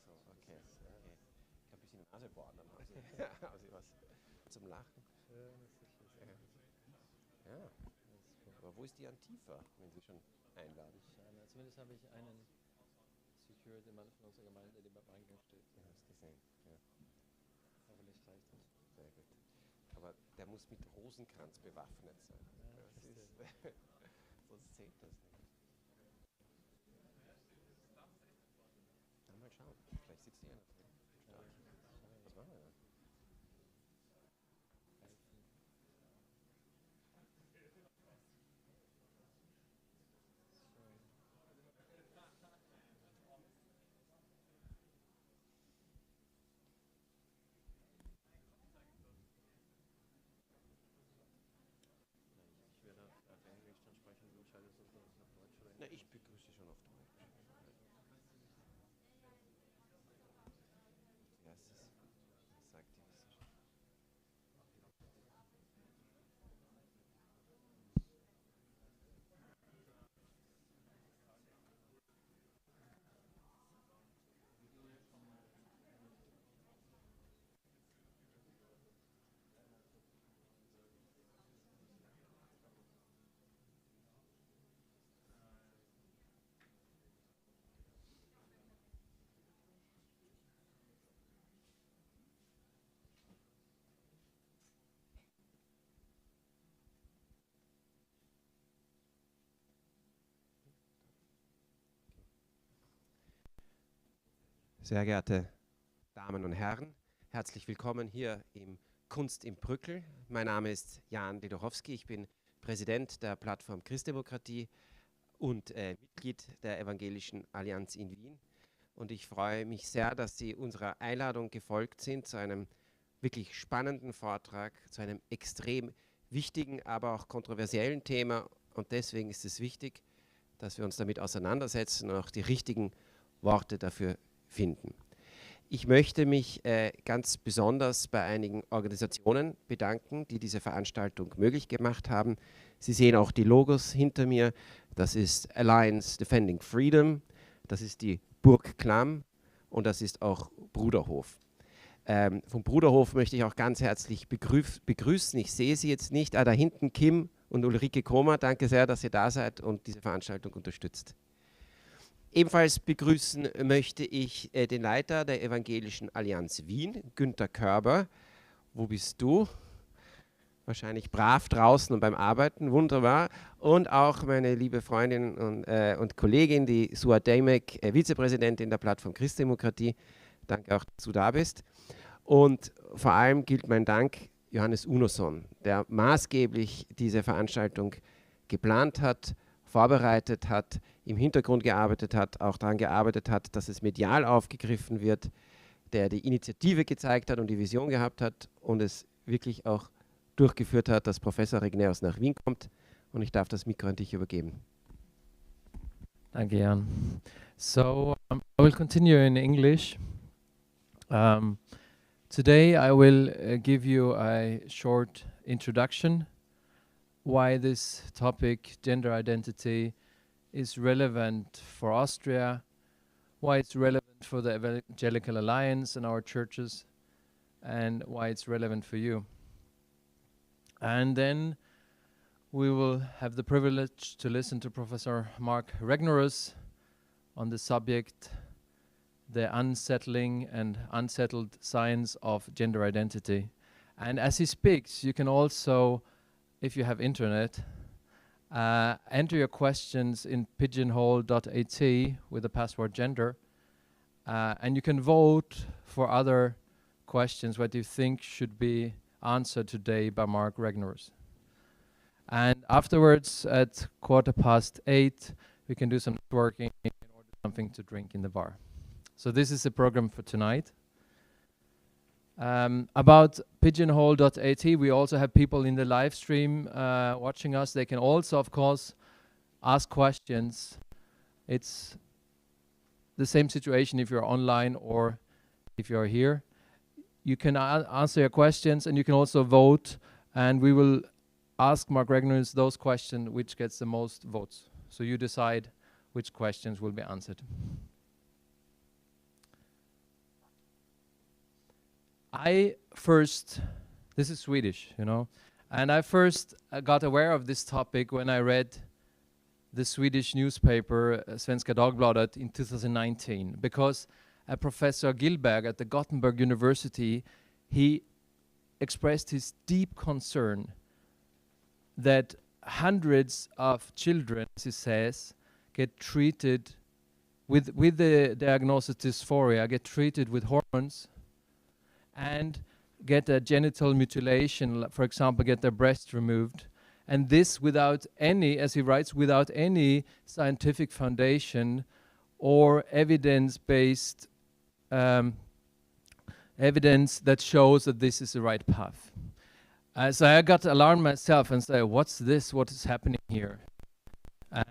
so, okay. Ich kann ein bisschen die Nase bohren, dann haben Sie was zum Lachen. Ja. Aber wo ist die Antifa, wenn Sie schon einladen? Zumindest habe ich einen Security-Mann von unserer Gemeinde, der beim Eingang steht. Ja, hast gesehen. Ja. Hoffentlich reicht das. Sehr gut. Aber der muss mit Rosenkranz bewaffnet sein. Ja, Sonst zählt das nicht. Na, mal schauen. Vielleicht sitzt hier einer drin. Was machen wir dann? Ich werde auf Englisch dann sprechen, du entscheidest, ob du auf Deutsch oder Na, ich begrüße schon auf Deutsch. Was sagt die Wissenschaft? Sehr geehrte Damen und Herren, herzlich willkommen hier im Kunst im Brückel. Mein Name ist Jan Dedorowski, ich bin Präsident der Plattform Christdemokratie und Mitglied der Evangelischen Allianz in Wien. Und ich freue mich sehr, dass Sie unserer Einladung gefolgt sind zu einem wirklich spannenden Vortrag, zu einem extrem wichtigen, aber auch kontroversiellen Thema. Und deswegen ist es wichtig, dass wir uns damit auseinandersetzen und auch die richtigen Worte dafür finden. Ich möchte mich ganz besonders bei einigen Organisationen bedanken, die diese Veranstaltung möglich gemacht haben. Sie sehen auch die Logos hinter mir. Das ist Alliance Defending Freedom, das ist die Burg Klamm und das ist auch Bruderhof. Vom Bruderhof möchte ich auch ganz herzlich begrüßen. Ich sehe Sie jetzt nicht. Da hinten Kim und Ulrike Kromer. Danke sehr, dass ihr da seid und diese Veranstaltung unterstützt. Ebenfalls begrüßen möchte ich den Leiter der Evangelischen Allianz Wien, Günther Körber. Wo bist du? Wahrscheinlich brav draußen und beim Arbeiten, wunderbar. Und auch meine liebe Freundin und Kollegin, die Sua Demek, Vizepräsidentin der Plattform Christdemokratie. Danke auch, dass du da bist. Und vor allem gilt mein Dank Johannes Unoson, der maßgeblich diese Veranstaltung geplant hat, vorbereitet hat, im Hintergrund gearbeitet hat, auch daran gearbeitet hat, dass es medial aufgegriffen wird, der die Initiative gezeigt hat und die Vision gehabt hat und es wirklich auch durchgeführt hat, dass Professor Regnerus nach Wien kommt. Und ich darf das Mikro an dich übergeben. Danke, Jan. So, I will continue in English. Today I will give you a short introduction why this topic, gender identity, is relevant for Austria, why it's relevant for the Evangelical Alliance and our churches, and why it's relevant for you. And then we will have the privilege to listen to Professor Mark Regnerus on the subject, the unsettling and unsettled science of gender identity. And as he speaks, you can also, if you have internet, enter your questions in pigeonhole.at with the password gender, and you can vote for other questions what you think should be answered today by Mark Regnerus. And afterwards, at 8:15, we can do some networking and order something to drink in the bar. So this is the program for tonight. About pigeonhole.at, we also have people in the live stream watching us. They can also, of course, ask questions. It's the same situation if you're online or if you're here. You can answer your questions and you can also vote, and we will ask Mark Regnerus those questions which gets the most votes. So you decide which questions will be answered. This is Swedish, you know, and I first got aware of this topic when I read the Swedish newspaper Svenska Dagbladet in 2019, because Professor Gillberg at the Gothenburg University, he expressed his deep concern that hundreds of children, as he says, get treated with the diagnosis dysphoria, get treated with hormones and get a genital mutilation, for example, get their breast removed. And this without any, as he writes, without any scientific foundation or evidence-based evidence that shows that this is the right path. So I got alarmed myself and said, what's this? What is happening here?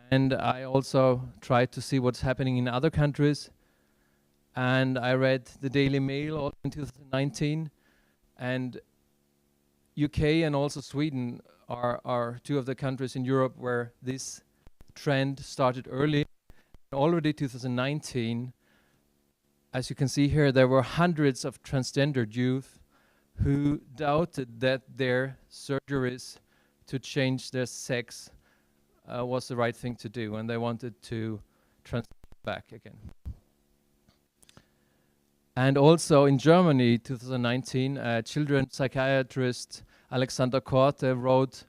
And I also tried to see what's happening in other countries. And I read the Daily Mail in 2019. And UK and also Sweden are two of the countries in Europe where this trend started early. Already 2019, as you can see here, there were hundreds of transgendered youth who doubted that their surgeries to change their sex was the right thing to do, and they wanted to transition back again. And also in Germany, 2019, children psychiatrist Alexander Korte wrote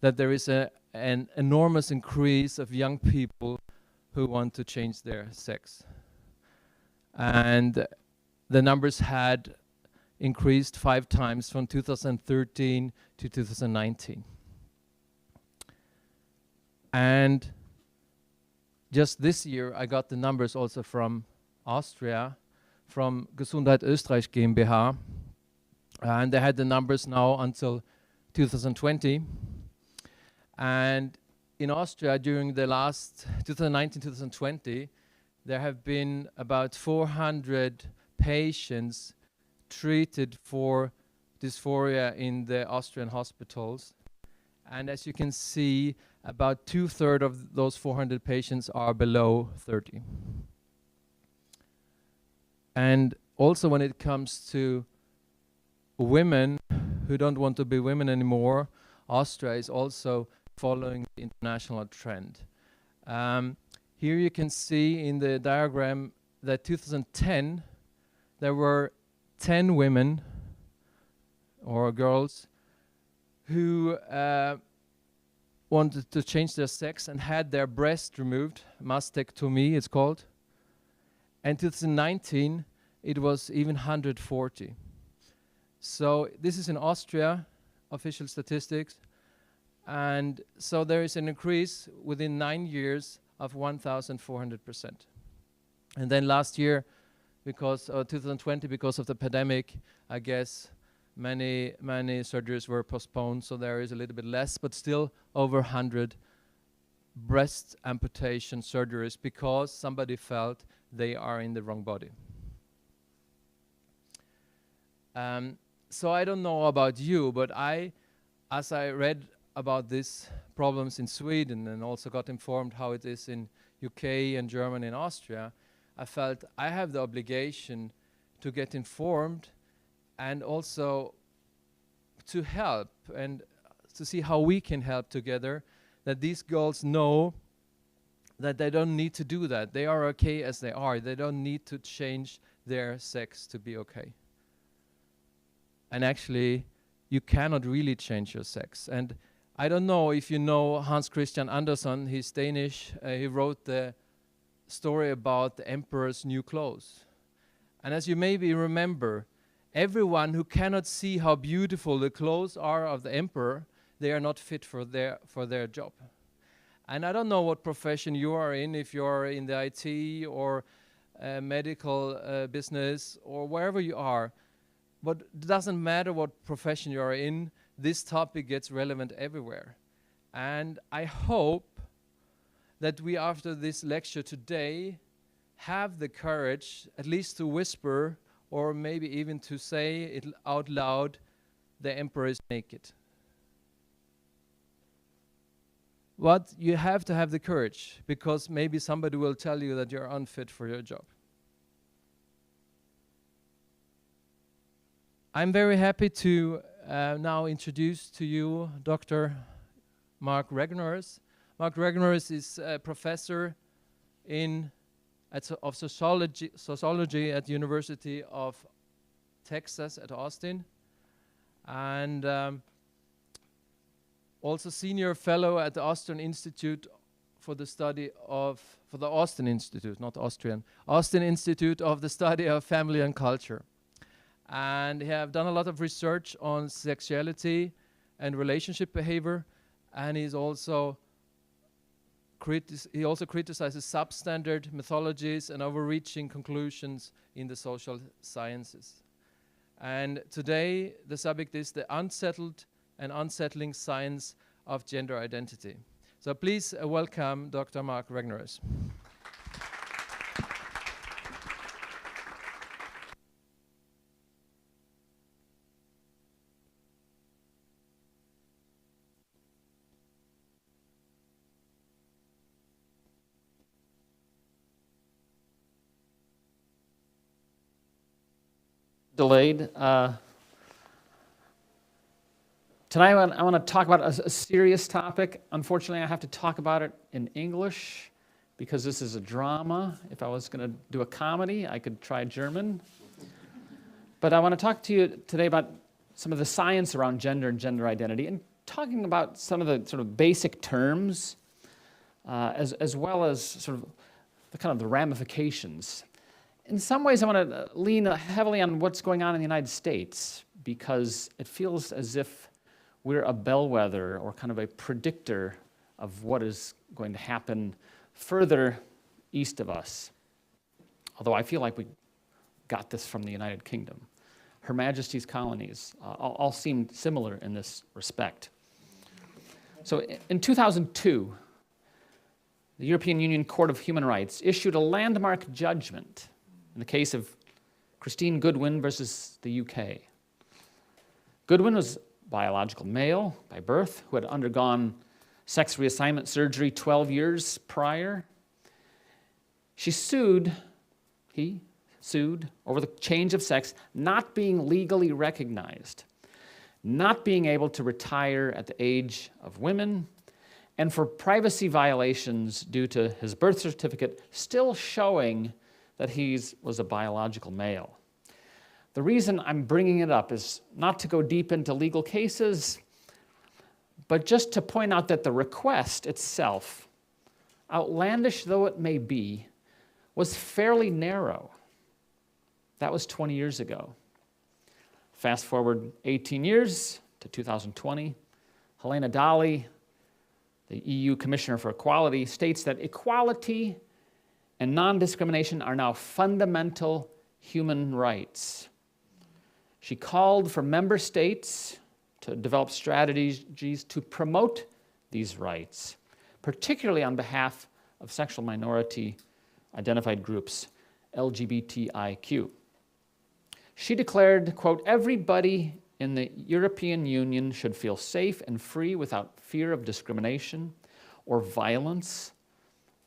that there is an enormous increase of young people who want to change their sex. And the numbers had increased 5 times from 2013 to 2019. And just this year, I got the numbers also from Austria, from Gesundheit Österreich GmbH, and they had the numbers now until 2020. And in Austria, during the last 2019-2020, there have been about 400 patients treated for dysphoria in the Austrian hospitals. And as you can see, about 2/3 of those 400 patients are below 30. And also when it comes to women who don't want to be women anymore, Austria is also following the international trend. Here you can see in the diagram that 2010, there were 10 women or girls who wanted to change their sex and had their breast removed, mastectomy it's called. And 2019, it was even 140. So this is in Austria, official statistics. And so there is an increase within 9 years of 1,400%. And then last year, because 2020, because of the pandemic, I guess many surgeries were postponed, so there is a little bit less, but still over 100 breast amputation surgeries because somebody felt they are in the wrong body. So I don't know about you, but as I read about these problems in Sweden and also got informed how it is in UK and Germany and Austria, I felt I have the obligation to get informed and also to help and to see how we can help together, that these girls know that they don't need to do that. They are okay as they are. They don't need to change their sex to be okay. And actually, you cannot really change your sex. And I don't know if you know Hans Christian Andersen, he's Danish. He wrote the story about the emperor's new clothes. And as you maybe remember, everyone who cannot see how beautiful the clothes are of the emperor, they are not fit for their job. And I don't know what profession you are in, if you're in the IT or medical business or wherever you are, but it doesn't matter what profession you are in, this topic gets relevant everywhere. And I hope that we, after this lecture today, have the courage at least to whisper or maybe even to say it out loud, the emperor is naked. But you have to have the courage, because maybe somebody will tell you that you're unfit for your job. I'm very happy to now introduce to you Dr. Mark Regnerus. Mark Regnerus is a professor of sociology at the University of Texas at Austin, and also senior fellow at the Austrian Institute for the Study of, for the Austin Institute, not Austrian, Austin Institute of the Study of Family and Culture. And he have done a lot of research on sexuality and relationship behavior, and he also criticizes substandard methodologies and overreaching conclusions in the social sciences. And today the subject is the unsettled and unsettling science of gender identity. So please welcome Dr. Mark Regnerus. Delayed. Tonight I want to talk about a serious topic. Unfortunately, I have to talk about it in English because this is a drama. If I was going to do a comedy, I could try German. But I want to talk to you today about some of the science around gender and gender identity, and talking about some of the sort of basic terms, as well as sort of the ramifications. In some ways, I want to lean heavily on what's going on in the United States, because it feels as if we're a bellwether or kind of a predictor of what is going to happen further east of us. Although I feel like we got this from the United Kingdom. Her Majesty's colonies all seem similar in this respect. So in 2002, the European Union Court of Human Rights issued a landmark judgment in the case of Christine Goodwin versus the UK. Goodwin was biological male by birth who had undergone sex reassignment surgery 12 years prior. He sued over the change of sex not being legally recognized, not being able to retire at the age of women, and for privacy violations due to his birth certificate still showing that he was a biological male. The reason I'm bringing it up is not to go deep into legal cases, but just to point out that the request itself, outlandish though it may be, was fairly narrow. That was 20 years ago. Fast forward 18 years to 2020, Helena Dalli, the EU Commissioner for Equality, states that equality and non-discrimination are now fundamental human rights. She called for member states to develop strategies to promote these rights, particularly on behalf of sexual minority identified groups, LGBTIQ. She declared, quote, "Everybody in the European Union should feel safe and free without fear of discrimination or violence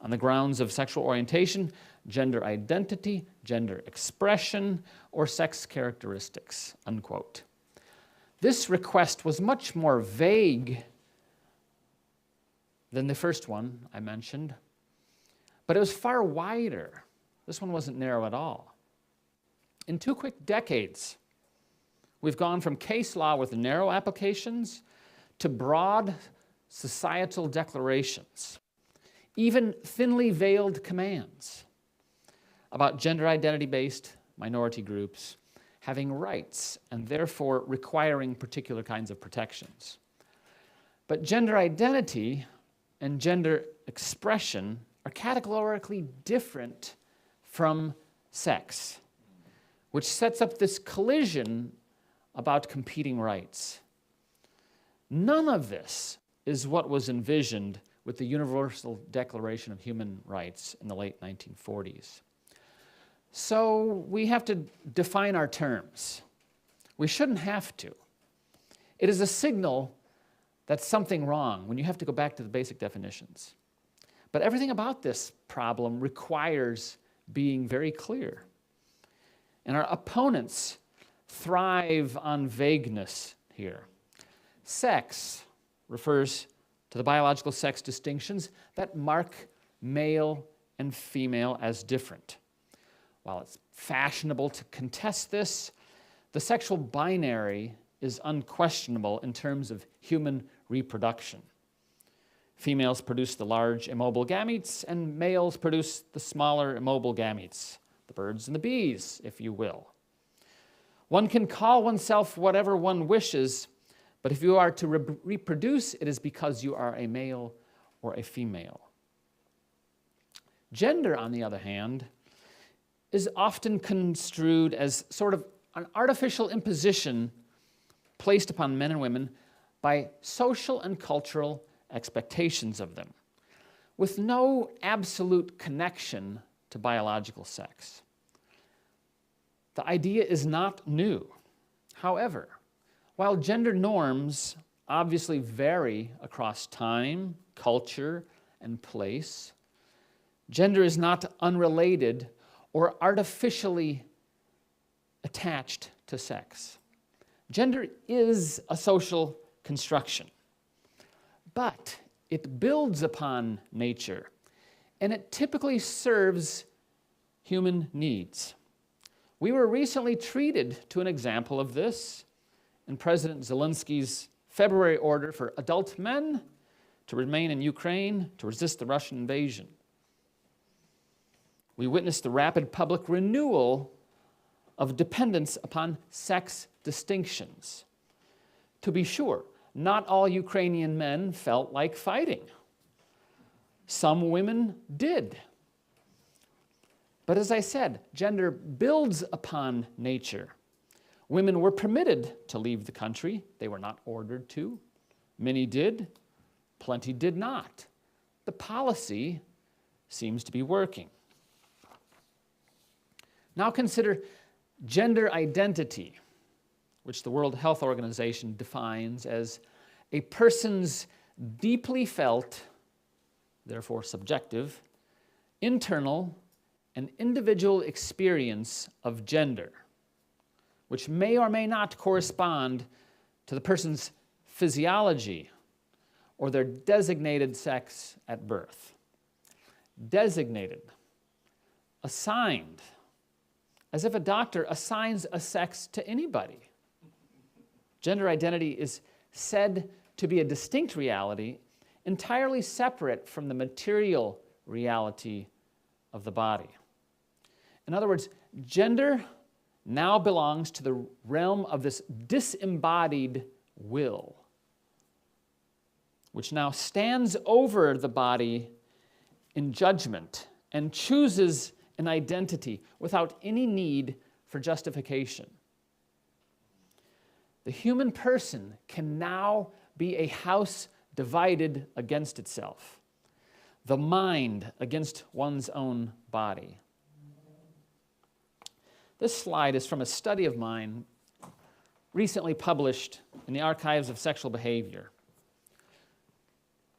on the grounds of sexual orientation, gender identity, gender expression, or sex characteristics," unquote. This request was much more vague than the first one I mentioned, but it was far wider. This one wasn't narrow at all. In 2 quick decades, we've gone from case law with narrow applications to broad societal declarations, even thinly veiled commands about gender identity-based minority groups having rights and therefore requiring particular kinds of protections. But gender identity and gender expression are categorically different from sex, which sets up this collision about competing rights. None of this is what was envisioned with the Universal Declaration of Human Rights in the late 1940s. So we have to define our terms. We shouldn't have to. It is a signal that's something wrong when you have to go back to the basic definitions. But everything about this problem requires being very clear. And our opponents thrive on vagueness here. Sex refers to the biological sex distinctions that mark male and female as different. While it's fashionable to contest this, the sexual binary is unquestionable in terms of human reproduction. Females produce the large immobile gametes, and males produce the smaller immobile gametes, the birds and the bees, if you will. One can call oneself whatever one wishes, but if you are to reproduce, it is because you are a male or a female. Gender, on the other hand, is often construed as sort of an artificial imposition placed upon men and women by social and cultural expectations of them, with no absolute connection to biological sex. The idea is not new. However, while gender norms obviously vary across time, culture, and place, gender is not unrelated or artificially attached to sex. Gender is a social construction, but it builds upon nature, and it typically serves human needs. We were recently treated to an example of this in President Zelensky's February order for adult men to remain in Ukraine to resist the Russian invasion. We witnessed the rapid public renewal of dependence upon sex distinctions. To be sure, not all Ukrainian men felt like fighting. Some women did. But as I said, gender builds upon nature. Women were permitted to leave the country. They were not ordered to. Many did. Plenty did not. The policy seems to be working. Now consider gender identity, which the World Health Organization defines as a person's deeply felt, therefore subjective, internal and individual experience of gender, which may or may not correspond to the person's physiology or their designated sex at birth. Designated, assigned, as if a doctor assigns a sex to anybody. Gender identity is said to be a distinct reality, entirely separate from the material reality of the body. In other words, gender now belongs to the realm of this disembodied will, which now stands over the body in judgment and chooses an identity without any need for justification. The human person can now be a house divided against itself, the mind against one's own body. This slide is from a study of mine recently published in the Archives of Sexual Behavior.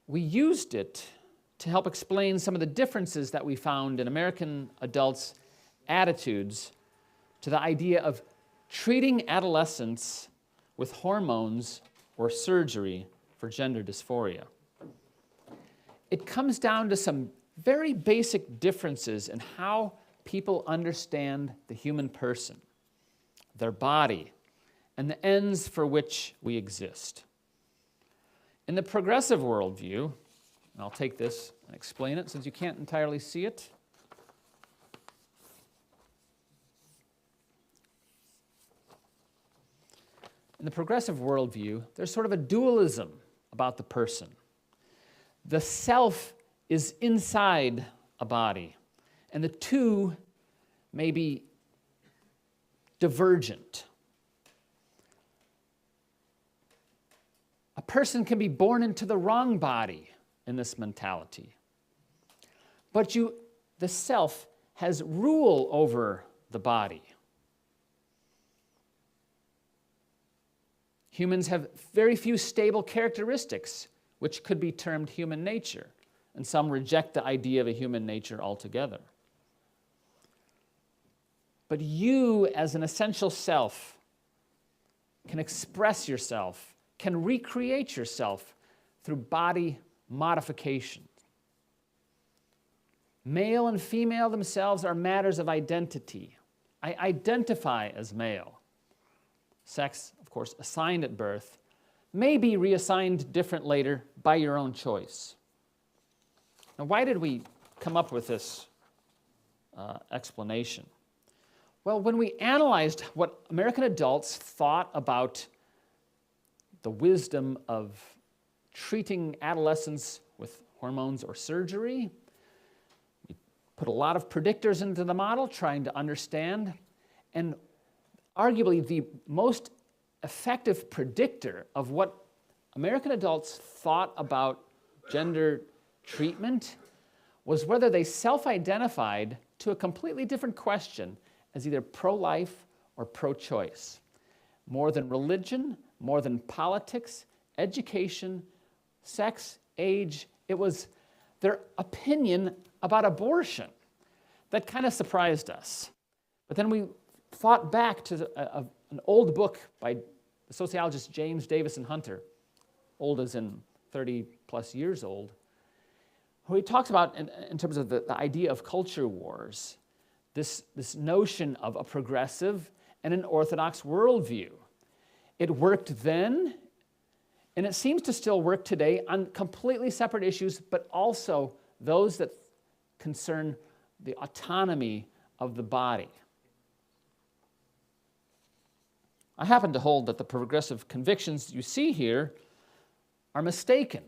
We used it to help explain some of the differences that we found in American adults' attitudes to the idea of treating adolescents with hormones or surgery for gender dysphoria. It comes down to some very basic differences in how people understand the human person, their body, and the ends for which we exist. In the progressive worldview, and I'll take this and explain it since you can't entirely see it. In the progressive worldview, there's sort of a dualism about the person. The self is inside a body, and the two may be divergent. A person can be born into the wrong body in this mentality, but the self has rule over the body. Humans have very few stable characteristics, which could be termed human nature, and some reject the idea of a human nature altogether. But you, as an essential self, can express yourself, can recreate yourself through body modification. Male and female themselves are matters of identity. I identify as male. Sex, of course, assigned at birth, may be reassigned different later by your own choice. Now, why did we come up with this explanation? Well, when we analyzed what American adults thought about the wisdom of treating adolescents with hormones or surgery, we put a lot of predictors into the model trying to understand, and arguably the most effective predictor of what American adults thought about gender treatment was whether they self-identified to a completely different question as either pro-life or pro-choice. More than religion, more than politics, education, sex, age, it was their opinion about abortion that kind of surprised us. But then we thought back to an old book by the sociologist James Davison Hunter, old as in 30 plus years old, who he talks about in terms of the idea of culture wars, this notion of a progressive and an orthodox worldview. It worked then, and it seems to still work today on completely separate issues, but also those that concern the autonomy of the body. I happen to hold that the progressive convictions you see here are mistaken,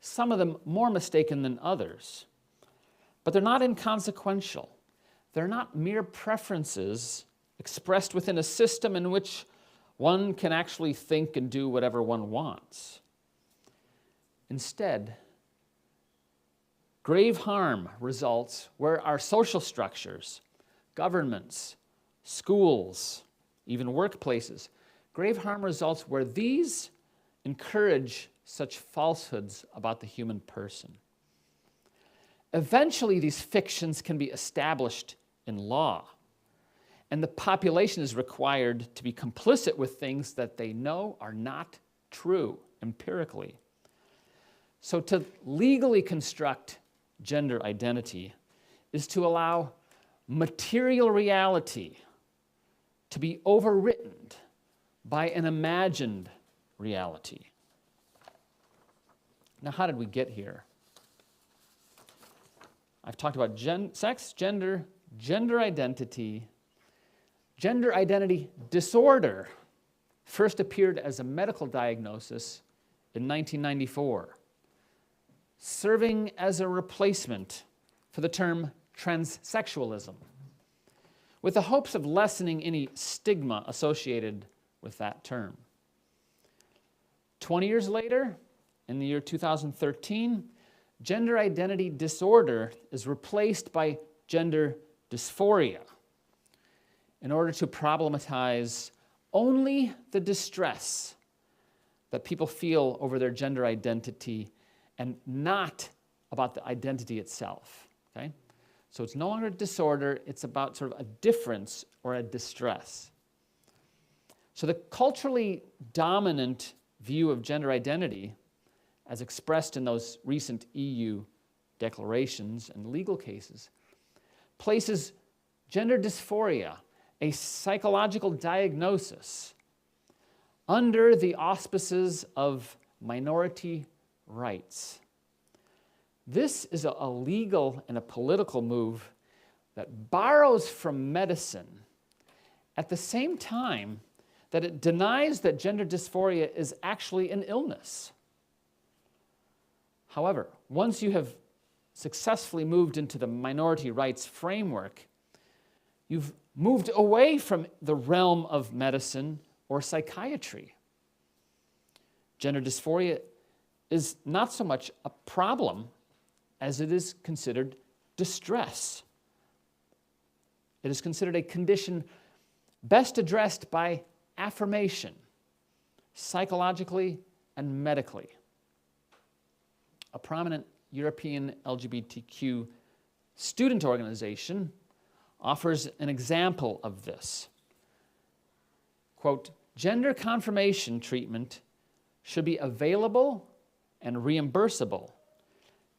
some of them more mistaken than others, but they're not inconsequential. They're not mere preferences expressed within a system in which one can actually think and do whatever one wants. Instead, grave harm results where our social structures, governments, schools, even workplaces, grave harm results where these encourage such falsehoods about the human person. Eventually, these fictions can be established in law, and the population is required to be complicit with things that they know are not true empirically. So to legally construct gender identity is to allow material reality to be overwritten by an imagined reality. Now, how did we get here? I've talked about sex, gender, gender identity. Gender identity disorder first appeared as a medical diagnosis in 1994, serving as a replacement for the term transsexualism, with the hopes of lessening any stigma associated with that term. 20 years later, in the year 2013, gender identity disorder is replaced by gender dysphoria in order to problematize only the distress that people feel over their gender identity and not about the identity itself, okay? So it's no longer a disorder, it's about sort of a difference or a distress. So the culturally dominant view of gender identity, as expressed in those recent EU declarations and legal cases, places gender dysphoria, a psychological diagnosis, under the auspices of minority rights. This is a legal and a political move that borrows from medicine at the same time that it denies that gender dysphoria is actually an illness. However, once you have successfully moved into the minority rights framework, you've moved away from the realm of medicine or psychiatry. Gender dysphoria is not so much a problem as it is considered distress. It is considered a condition best addressed by affirmation, psychologically and medically. A prominent European LGBTQ student organization offers an example of this. Quote, gender confirmation treatment should be available and reimbursable.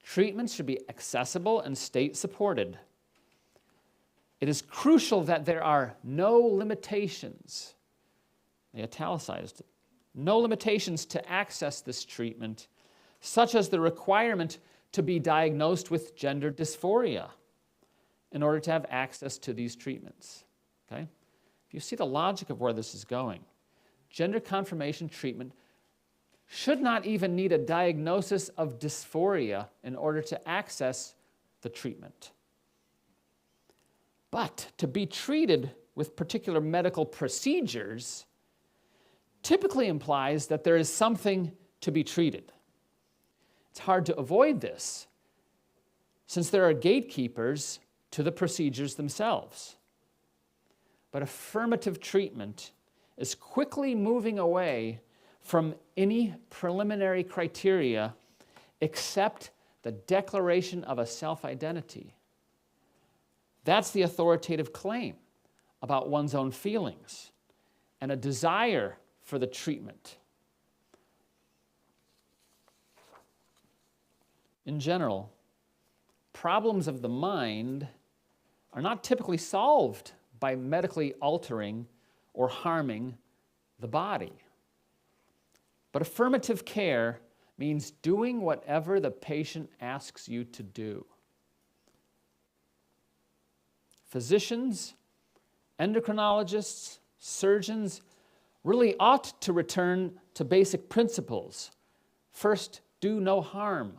Treatments should be accessible and state-supported. It is crucial that there are no limitations, they italicized it, no limitations to access this treatment, such as the requirement to be diagnosed with gender dysphoria in order to have access to these treatments. Okay? If you see the logic of where this is going, gender confirmation treatment should not even need a diagnosis of dysphoria in order to access the treatment. But to be treated with particular medical procedures typically implies that there is something to be treated. It's hard to avoid this, since there are gatekeepers to the procedures themselves. But affirmative treatment is quickly moving away from any preliminary criteria except the declaration of a self-identity. That's the authoritative claim about one's own feelings and a desire for the treatment. In general, problems of the mind are not typically solved by medically altering or harming the body. But affirmative care means doing whatever the patient asks you to do. Physicians, endocrinologists, surgeons really ought to return to basic principles. First, do no harm.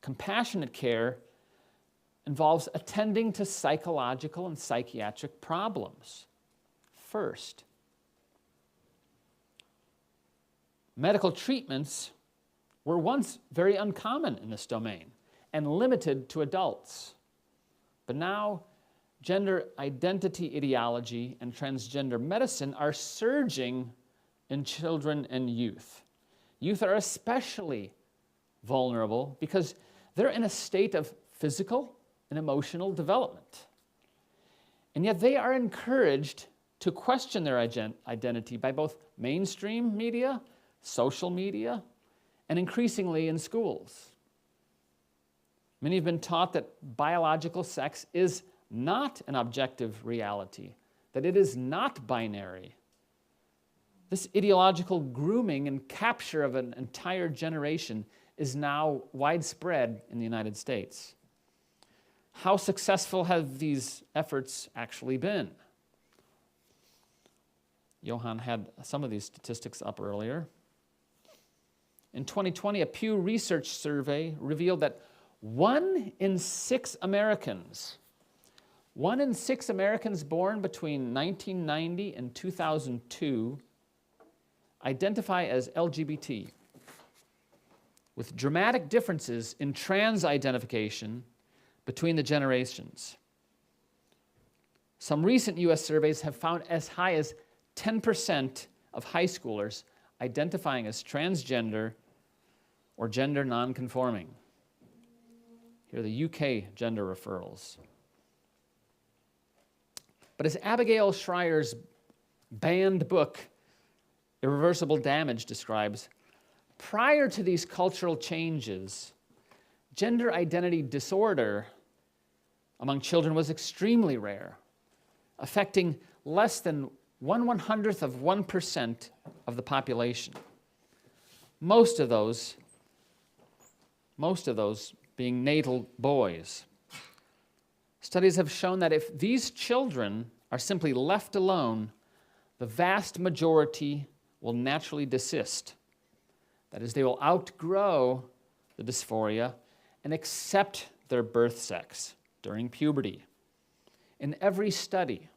Compassionate care involves attending to psychological and psychiatric problems first. Medical treatments were once very uncommon in this domain and limited to adults. But now, gender identity ideology and transgender medicine are surging in children and youth. Youth are especially vulnerable because they're in a state of physical and emotional development. And yet they are encouraged to question their identity by both mainstream media, social media, and increasingly in schools. Many have been taught that biological sex is not an objective reality, that it is not binary. This ideological grooming and capture of an entire generation is now widespread in the United States. How successful have these efforts actually been? Johan had some of these statistics up earlier. In 2020, a Pew Research survey revealed that 1 in 6 Americans born between 1990 and 2002 identify as LGBT, with dramatic differences in trans identification between the generations. Some recent US surveys have found as high as 10% of high schoolers identifying as transgender or gender nonconforming. Here are the UK gender referrals. But as Abigail Schreier's banned book, Irreversible Damage, describes, prior to these cultural changes, gender identity disorder among children was extremely rare, affecting less than 1/100% of the population. Most of those being natal boys. Studies have shown that if these children are simply left alone, the vast majority will naturally desist. That is, they will outgrow the dysphoria and accept their birth sex during puberty. In every study,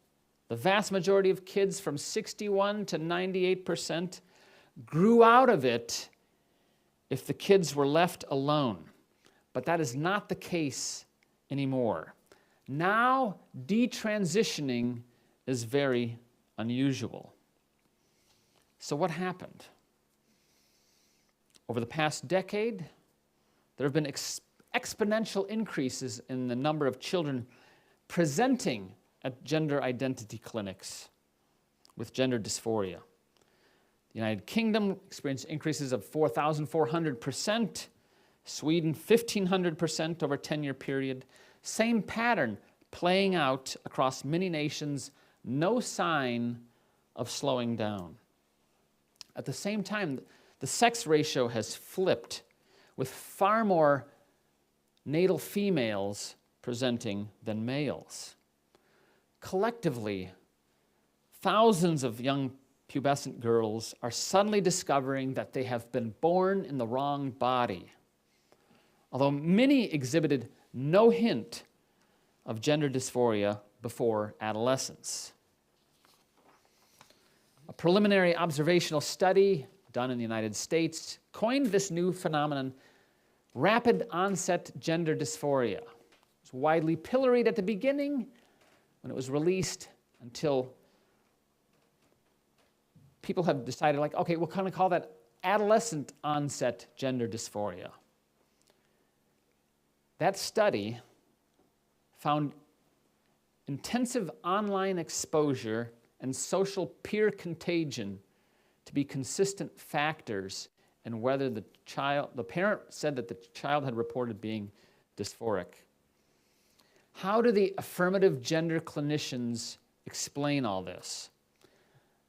the vast majority of kids, from 61 to 98%, grew out of it if the kids were left alone. But that is not the case anymore. Now, detransitioning is very unusual. So what happened? Over the past decade, there have been exponential increases in the number of children presenting at gender identity clinics with gender dysphoria. The United Kingdom experienced increases of 4,400%, Sweden 1,500% over a 10-year period. Same pattern playing out across many nations, no sign of slowing down. At the same time, the sex ratio has flipped, with far more natal females presenting than males. Collectively, thousands of young pubescent girls are suddenly discovering that they have been born in the wrong body, although many exhibited no hint of gender dysphoria before adolescence. A preliminary observational study done in the United States coined this new phenomenon, rapid onset gender dysphoria. It was widely pilloried at the beginning when it was released until people have decided, like, okay, we'll kind of call that adolescent onset gender dysphoria. That study found intensive online exposure and social peer contagion to be consistent factors in whether the parent said that the child had reported being dysphoric. How do the affirmative gender clinicians explain all this?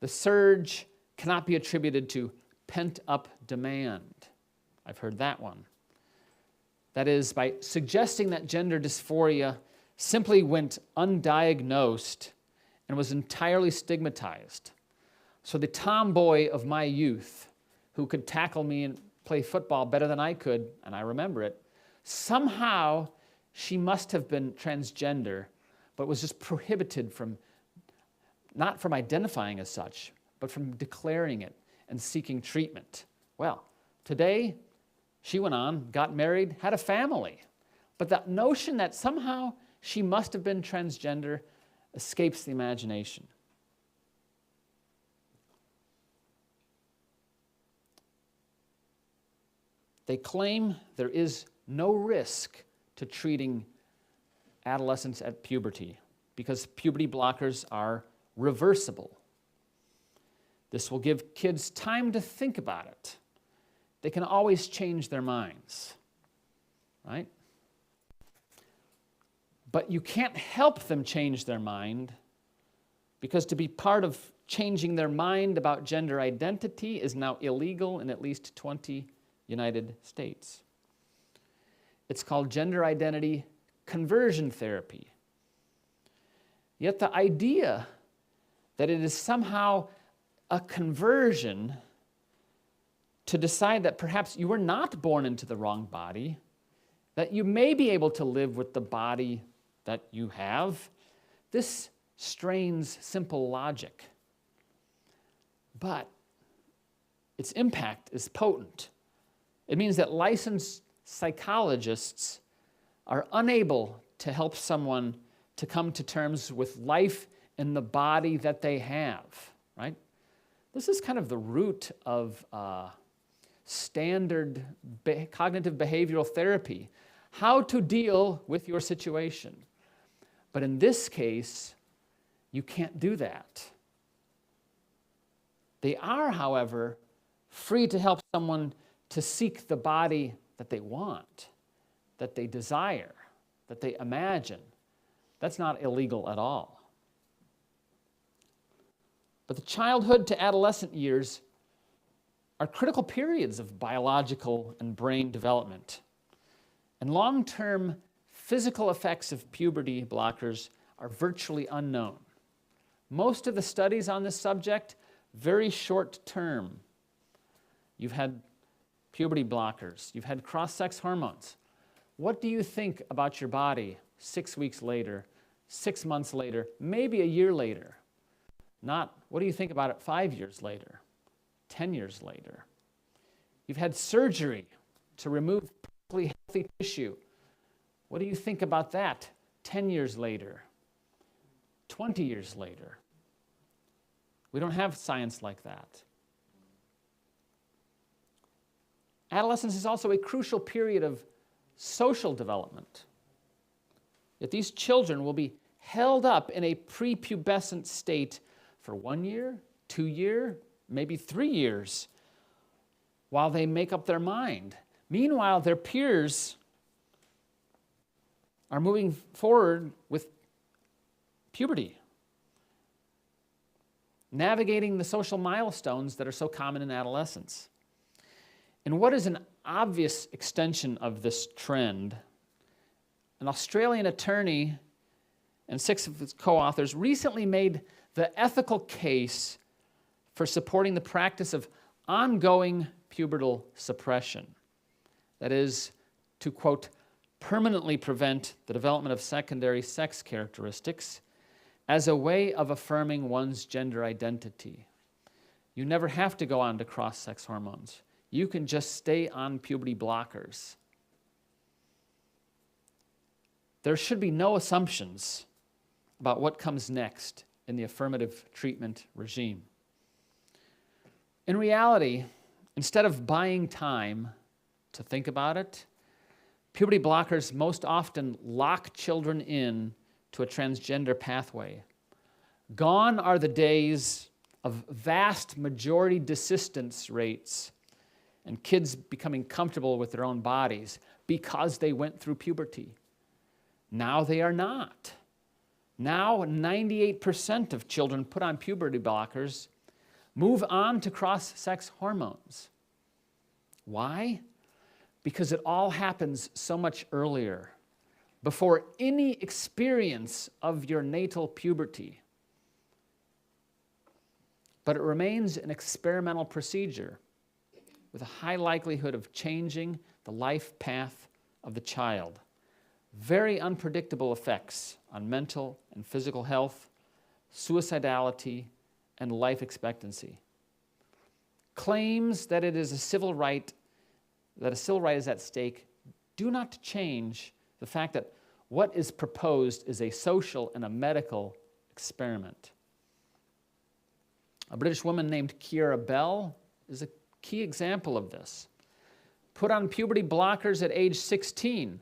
The surge cannot be attributed to pent-up demand. I've heard that one. That is, by suggesting that gender dysphoria simply went undiagnosed and was entirely stigmatized. So the tomboy of my youth, who could tackle me and play football better than I could, and I remember it, somehow she must have been transgender, but was just prohibited from, not from identifying as such, but from declaring it and seeking treatment. Well, today, she went on, got married, had a family. But that notion that somehow she must have been transgender escapes the imagination. They claim there is no risk to treating adolescents at puberty because puberty blockers are reversible. This will give kids time to think about it. They can always change their minds, right? But you can't help them change their mind, because to be part of changing their mind about gender identity is now illegal in at least 20 United States. It's called gender identity conversion therapy. Yet the idea that it is somehow a conversion to decide that perhaps you were not born into the wrong body, that you may be able to live with the body that you have, this strains simple logic. But its impact is potent. It means that licensed psychologists are unable to help someone to come to terms with life in the body that they have, right? This is kind of the root of standard cognitive behavioral therapy, how to deal with your situation. But in this case, you can't do that. They are, however, free to help someone to seek the body that they want, that they desire, that they imagine. That's not illegal at all. But the childhood to adolescent years are critical periods of biological and brain development. And long-term physical effects of puberty blockers are virtually unknown. Most of the studies on this subject, very short-term. You've had puberty blockers, you've had cross-sex hormones. What do you think about your body 6 weeks later, 6 months later, maybe a year later? Not, what do you think about it 5 years later, 10 years later? You've had surgery to remove perfectly healthy tissue. What do you think about that 10 years later, 20 years later? We don't have science like that. Adolescence is also a crucial period of social development. Yet these children will be held up in a prepubescent state for 1 year, 2 years, maybe 3 years while they make up their mind. Meanwhile, their peers are moving forward with puberty, navigating the social milestones that are so common in adolescence. And what is an obvious extension of this trend? An Australian attorney and 6 of his co-authors recently made the ethical case for supporting the practice of ongoing pubertal suppression. That is, to, quote, permanently prevent the development of secondary sex characteristics as a way of affirming one's gender identity. You never have to go on to cross-sex hormones. You can just stay on puberty blockers. There should be no assumptions about what comes next in the affirmative treatment regime. In reality, instead of buying time to think about it, puberty blockers most often lock children in to a transgender pathway. Gone are the days of vast majority desistance rates and kids becoming comfortable with their own bodies because they went through puberty. Now they are not. Now 98% of children put on puberty blockers move on to cross-sex hormones. Why? Because it all happens so much earlier, before any experience of your natal puberty. But it remains an experimental procedure with a high likelihood of changing the life path of the child. Very unpredictable effects on mental and physical health, suicidality, and life expectancy. Claims that it is a civil right, that a civil right is at stake, do not change the fact that what is proposed is a social and a medical experiment. A British woman named Kiara Bell is a key example of this. Put on puberty blockers at age 16,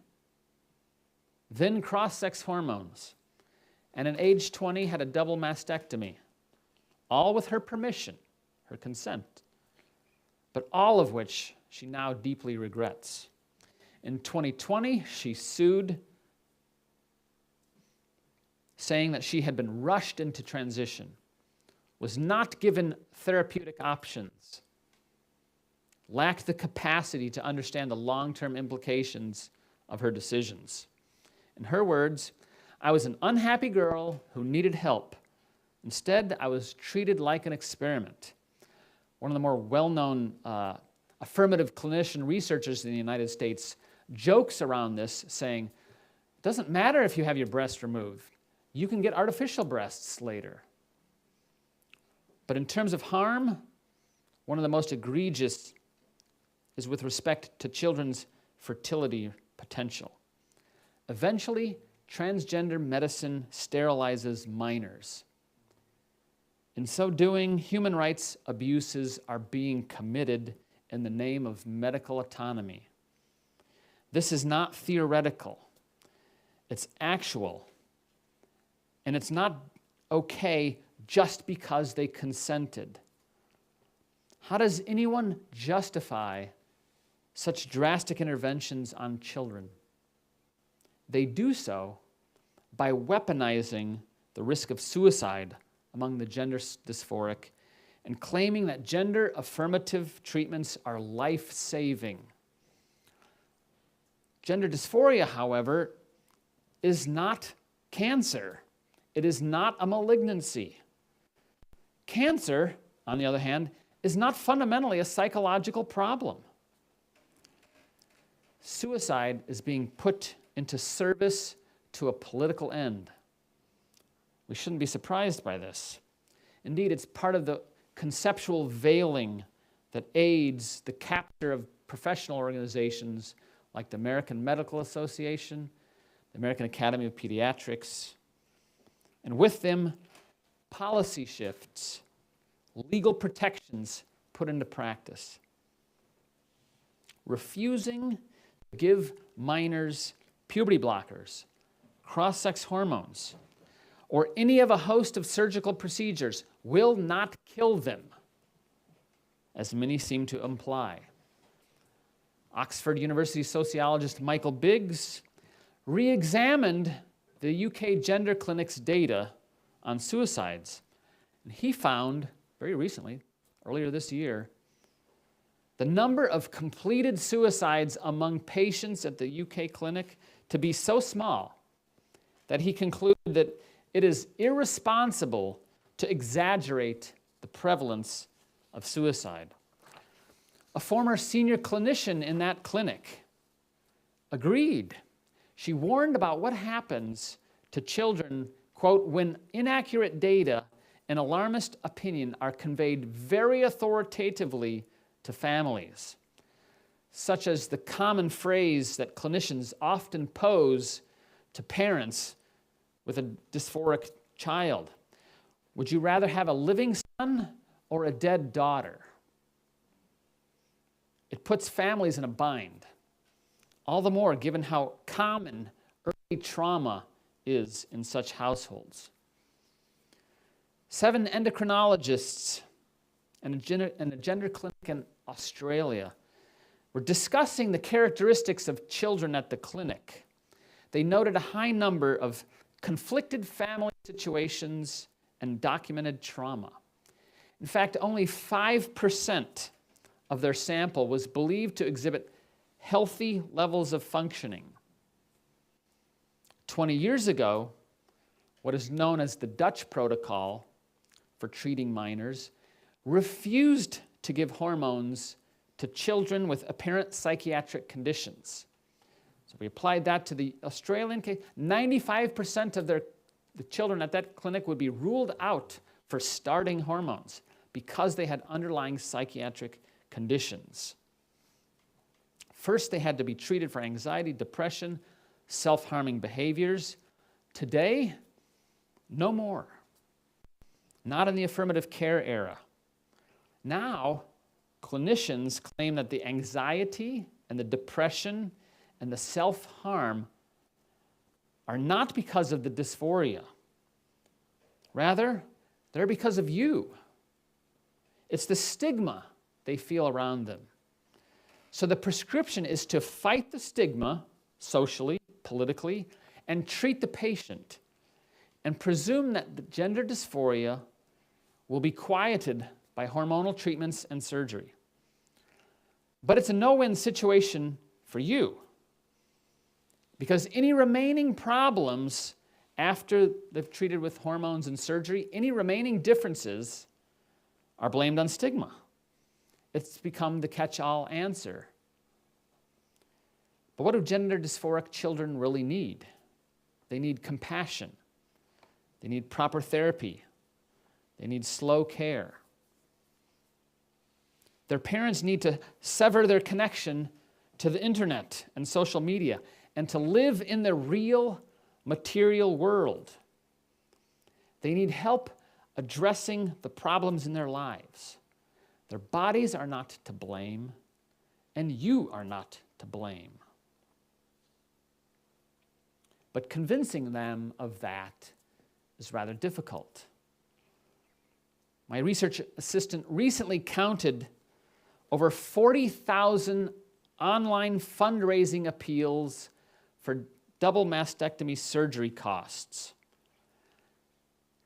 then cross-sex hormones, and at age 20 had a double mastectomy, all with her permission, her consent, but all of which she now deeply regrets. In 2020, she sued, saying that she had been rushed into transition, was not given therapeutic options, lacked the capacity to understand the long-term implications of her decisions. In her words, I was an unhappy girl who needed help. Instead, I was treated like an experiment. One of the more well-known affirmative clinician researchers in the United States jokes around this, saying, it doesn't matter if you have your breast removed. You can get artificial breasts later. But in terms of harm, one of the most egregious is with respect to children's fertility potential. Eventually, transgender medicine sterilizes minors. In so doing, human rights abuses are being committed in the name of medical autonomy. This is not theoretical. It's actual. And it's not okay just because they consented. How does anyone justify such drastic interventions on children? They do so by weaponizing the risk of suicide among the gender dysphoric and claiming that gender affirmative treatments are life-saving. Gender dysphoria, however, is not cancer. It is not a malignancy. Cancer, on the other hand, is not fundamentally a psychological problem. Suicide is being put into service to a political end. We shouldn't be surprised by this. Indeed, it's part of the conceptual veiling that aids the capture of professional organizations like the American Medical Association, the American Academy of Pediatrics, and with them, policy shifts, legal protections put into practice. Refusing to give minors puberty blockers, cross-sex hormones, or any of a host of surgical procedures will not kill them, as many seem to imply. Oxford University sociologist Michael Biggs re-examined the UK Gender Clinic's data on suicides. And he found, very recently, earlier this year, the number of completed suicides among patients at the UK clinic to be so small that he concluded that it is irresponsible to exaggerate the prevalence of suicide. A former senior clinician in that clinic agreed. She warned about what happens to children, quote, when inaccurate data and alarmist opinion are conveyed very authoritatively to families, such as the common phrase that clinicians often pose to parents with a dysphoric child. Would you rather have a living son or a dead daughter? It puts families in a bind, all the more given how common early trauma is in such households. 7 endocrinologists and a gender clinic in Australia were discussing the characteristics of children at the clinic. They noted a high number of conflicted family situations and documented trauma. In fact, only 5% of their sample was believed to exhibit healthy levels of functioning. 20 years ago, what is known as the Dutch protocol for treating minors refused to give hormones to children with apparent psychiatric conditions. So we applied that to the Australian case. 95% of the children at that clinic would be ruled out for starting hormones because they had underlying psychiatric conditions. First, they had to be treated for anxiety, depression, self-harming behaviors. Today, no more. Not in the affirmative care era. Now, clinicians claim that the anxiety and the depression and the self-harm are not because of the dysphoria. Rather, they're because of you. It's the stigma they feel around them. So the prescription is to fight the stigma socially, politically, and treat the patient, and presume that the gender dysphoria will be quieted by hormonal treatments and surgery. But it's a no-win situation for you, because any remaining problems after they've treated with hormones and surgery, any remaining differences are blamed on stigma. It's become the catch-all answer. But what do gender dysphoric children really need? They need compassion. They need proper therapy. They need slow care. Their parents need to sever their connection to the internet and social media and to live in the real material world. They need help addressing the problems in their lives. Their bodies are not to blame, and you are not to blame. But convincing them of that is rather difficult. My research assistant recently counted over 40,000 online fundraising appeals for double mastectomy surgery costs.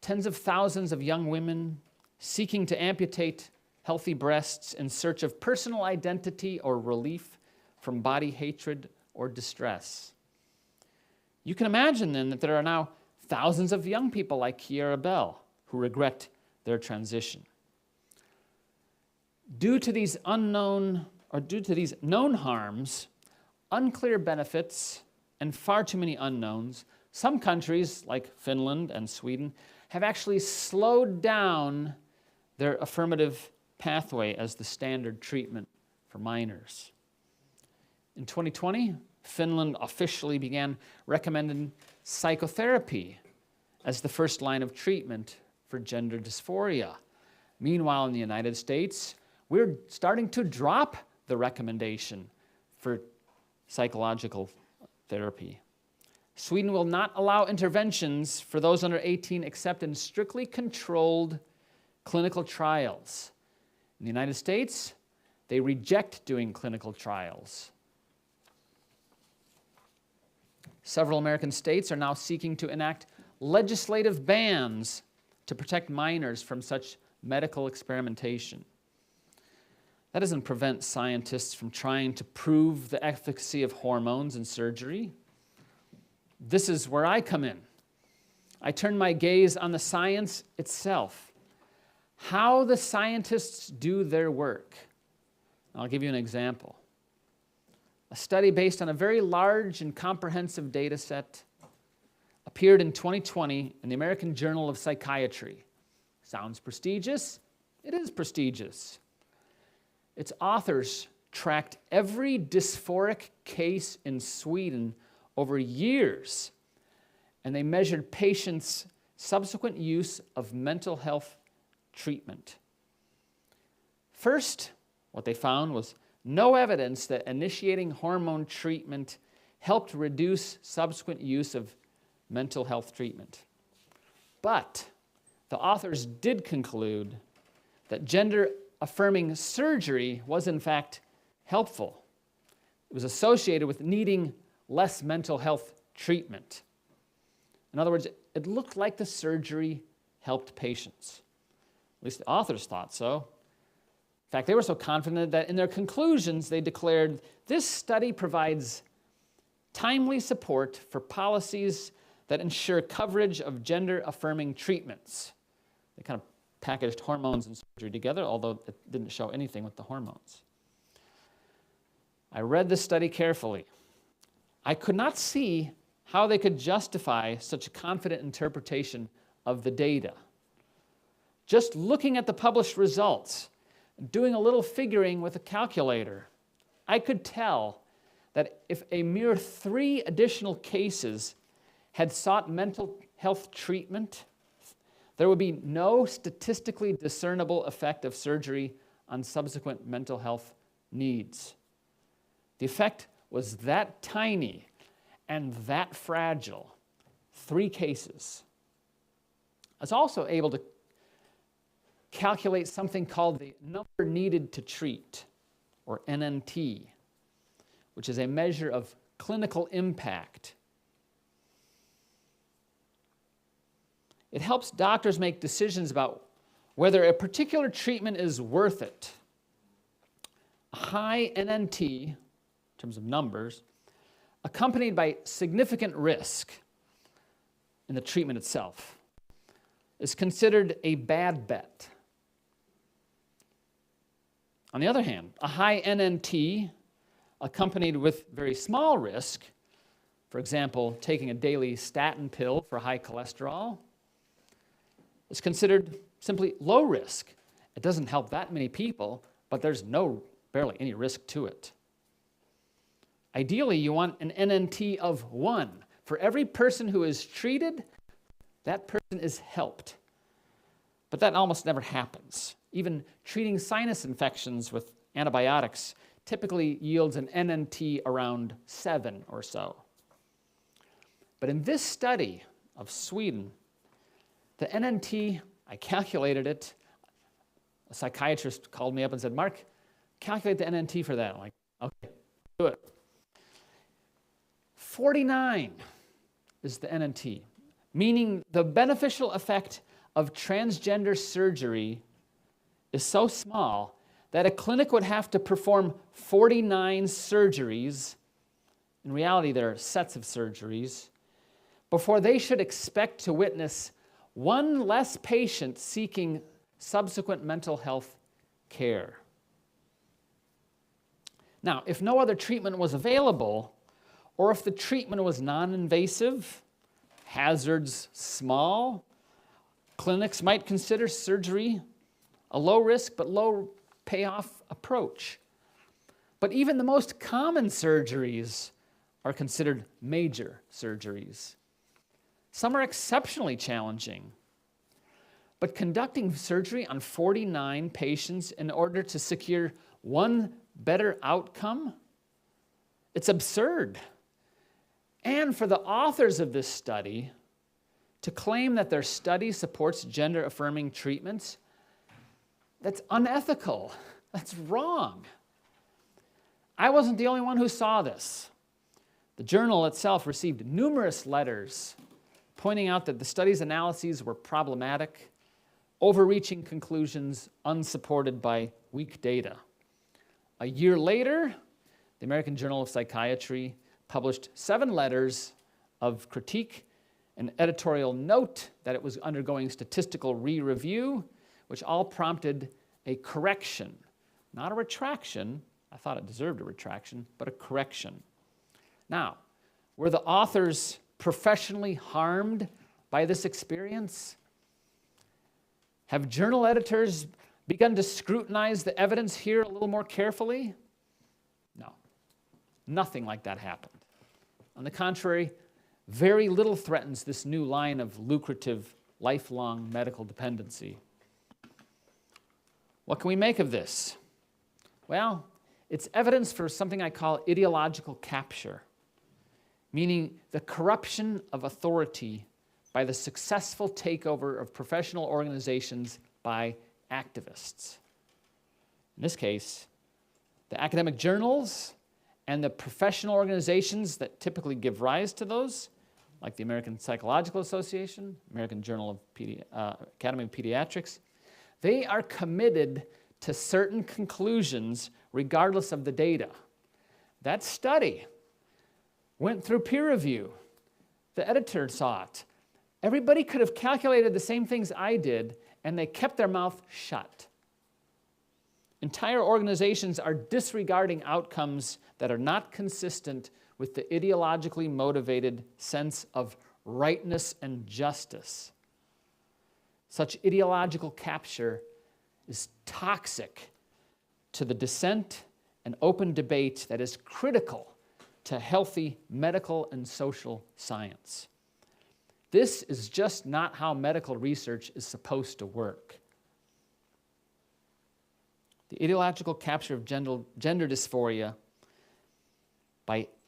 Tens of thousands of young women seeking to amputate healthy breasts in search of personal identity or relief from body hatred or distress. You can imagine then that there are now thousands of young people like Kiara Bell who regret their transition. Due to these known harms, unclear benefits, and far too many unknowns, some countries like Finland and Sweden have actually slowed down their affirmative pathway as the standard treatment for minors. In 2020, Finland officially began recommending psychotherapy as the first line of treatment for gender dysphoria. Meanwhile, in the United States, we're starting to drop the recommendation for psychological therapy. Sweden will not allow interventions for those under 18 except in strictly controlled clinical trials. In the United States, they reject doing clinical trials. Several American states are now seeking to enact legislative bans to protect minors from such medical experimentation. That doesn't prevent scientists from trying to prove the efficacy of hormones and surgery. This is where I come in. I turn my gaze on the science itself, how the scientists do their work. I'll give you an example. A study based on a very large and comprehensive data set appeared in 2020 in the American Journal of Psychiatry. Sounds prestigious? It is prestigious. Its authors tracked every dysphoric case in Sweden over years, and they measured patients' subsequent use of mental health treatment. First, what they found was no evidence that initiating hormone treatment helped reduce subsequent use of mental health treatment. But the authors did conclude that gender-affirming surgery was in fact helpful. It was associated with needing less mental health treatment. In other words, it looked like the surgery helped patients. At least the authors thought so. In fact, they were so confident that in their conclusions, they declared, this study provides timely support for policies that ensure coverage of gender-affirming treatments. They kind of packaged hormones and surgery together, although it didn't show anything with the hormones. I read this study carefully. I could not see how they could justify such a confident interpretation of the data. Just looking at the published results, doing a little figuring with a calculator, I could tell that if a mere 3 additional cases had sought mental health treatment, there would be no statistically discernible effect of surgery on subsequent mental health needs. The effect was that tiny and that fragile. 3 cases. I was also able to calculate something called the number needed to treat, or NNT, which is a measure of clinical impact. It helps doctors make decisions about whether a particular treatment is worth it. A high NNT, in terms of numbers, accompanied by significant risk in the treatment itself, is considered a bad bet. On the other hand, a high NNT accompanied with very small risk, for example, taking a daily statin pill for high cholesterol, is considered simply low risk. It doesn't help that many people, but there's barely any risk to it. Ideally, you want an NNT of 1. For every person who is treated, that person is helped. But that almost never happens. Even treating sinus infections with antibiotics typically yields an NNT around 7 or so. But in this study of Sweden, the NNT, I calculated it. A psychiatrist called me up and said, Mark, calculate the NNT for that. I'm like, okay, do it. 49 is the NNT, meaning the beneficial effect of transgender surgery is so small that a clinic would have to perform 49 surgeries, in reality there are sets of surgeries, before they should expect to witness 1 less patient seeking subsequent mental health care. Now, if no other treatment was available, or if the treatment was non-invasive, hazards small, clinics might consider surgery a low-risk but low-payoff approach. But even the most common surgeries are considered major surgeries. Some are exceptionally challenging. But conducting surgery on 49 patients in order to secure 1 better outcome, it's absurd. And for the authors of this study to claim that their study supports gender-affirming treatments, that's unethical. That's wrong. I wasn't the only one who saw this. The journal itself received numerous letters pointing out that the study's analyses were problematic, overreaching conclusions unsupported by weak data. A year later, the American Journal of Psychiatry published 7 letters of critique, an editorial note that it was undergoing statistical re-review, which all prompted a correction, not a retraction. I thought it deserved a retraction, but a correction. Now, were the authors professionally harmed by this experience? Have journal editors begun to scrutinize the evidence here a little more carefully? No, nothing like that happened. On the contrary, very little threatens this new line of lucrative, lifelong medical dependency. What can we make of this? Well, it's evidence for something I call ideological capture, meaning the corruption of authority by the successful takeover of professional organizations by activists. In this case, the academic journals and the professional organizations that typically give rise to those, like the American Psychological Association, American Journal of Academy of Pediatrics, they are committed to certain conclusions regardless of the data. That study went through peer review. The editor saw it. Everybody could have calculated the same things I did, and they kept their mouth shut. Entire organizations are disregarding outcomes that are not consistent with the ideologically motivated sense of rightness and justice. Such ideological capture is toxic to the dissent and open debate that is critical to healthy medical and social science. This is just not how medical research is supposed to work. The ideological capture of gender dysphoria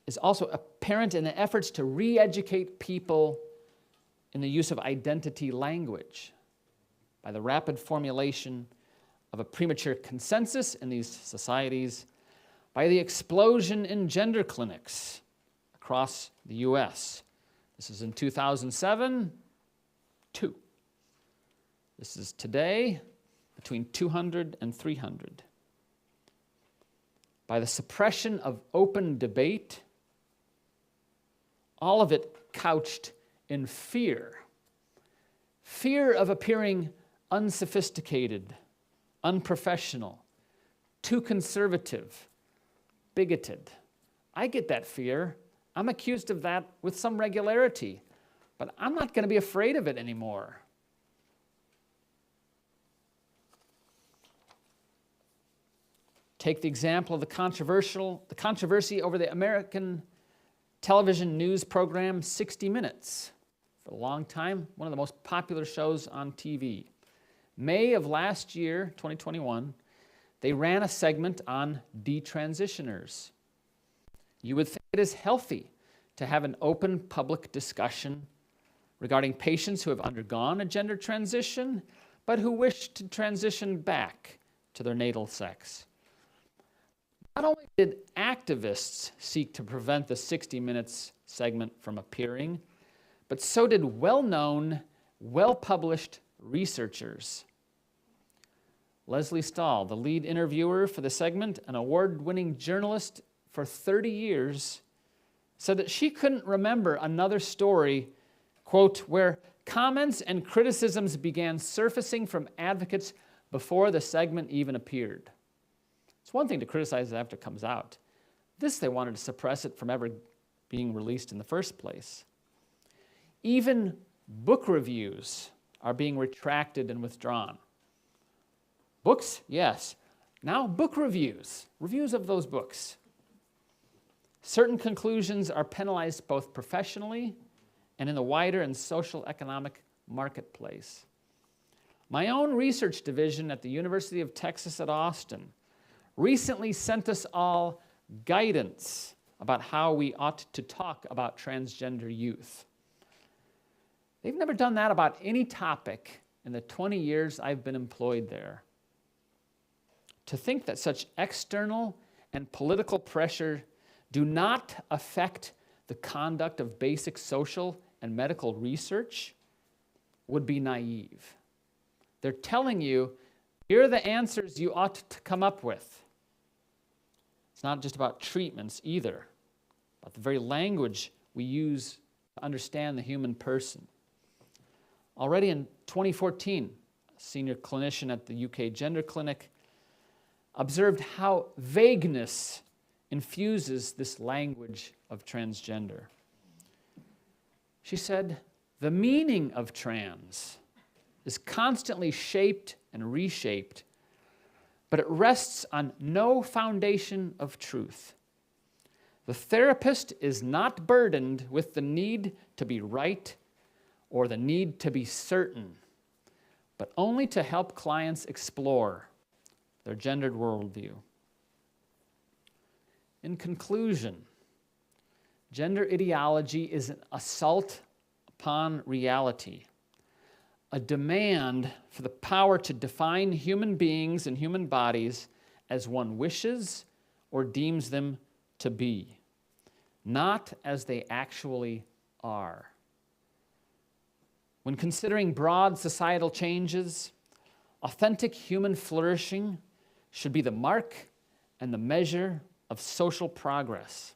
is also apparent in the efforts to re-educate people in the use of identity language by the rapid formulation of a premature consensus in these societies, by the explosion in gender clinics across the US. This is in 2007, 2. This is today, between 200 and 300. By the suppression of open debate, all of it couched in fear. Fear of appearing unsophisticated, unprofessional, too conservative, bigoted. I get that fear. I'm accused of that with some regularity, but I'm not going to be afraid of it anymore. Take the example of the controversy over the American television news program 60 Minutes. For a long time, one of the most popular shows on TV. May of last year, 2021, they ran a segment on detransitioners. You would think it is healthy to have an open public discussion regarding patients who have undergone a gender transition, but who wish to transition back to their natal sex. Not only did activists seek to prevent the 60 Minutes segment from appearing, but so did well-known, well-published researchers. Leslie Stahl, the lead interviewer for the segment, an award-winning journalist for 30 years, said that she couldn't remember another story, quote, where comments and criticisms began surfacing from advocates before the segment even appeared. It's one thing to criticize it after it comes out. This, they wanted to suppress it from ever being released in the first place. Even book reviews are being retracted and withdrawn. Books, yes. Now book reviews of those books. Certain conclusions are penalized both professionally and in the wider and social economic marketplace. My own research division at the University of Texas at Austin recently sent us all guidance about how we ought to talk about transgender youth. They've never done that about any topic in the 20 years I've been employed there. To think that such external and political pressure do not affect the conduct of basic social and medical research would be naive. They're telling you, here are the answers you ought to come up with. It's not just about treatments either, but the very language we use to understand the human person. Already in 2014, a senior clinician at the UK Gender Clinic observed how vagueness infuses this language of transgender. She said, the meaning of trans is constantly shaped and reshaped, but it rests on no foundation of truth. The therapist is not burdened with the need to be right or the need to be certain, but only to help clients explore their gendered worldview. In conclusion, gender ideology is an assault upon reality, a demand for the power to define human beings and human bodies as one wishes or deems them to be, not as they actually are. When considering broad societal changes, authentic human flourishing should be the mark and the measure of social progress.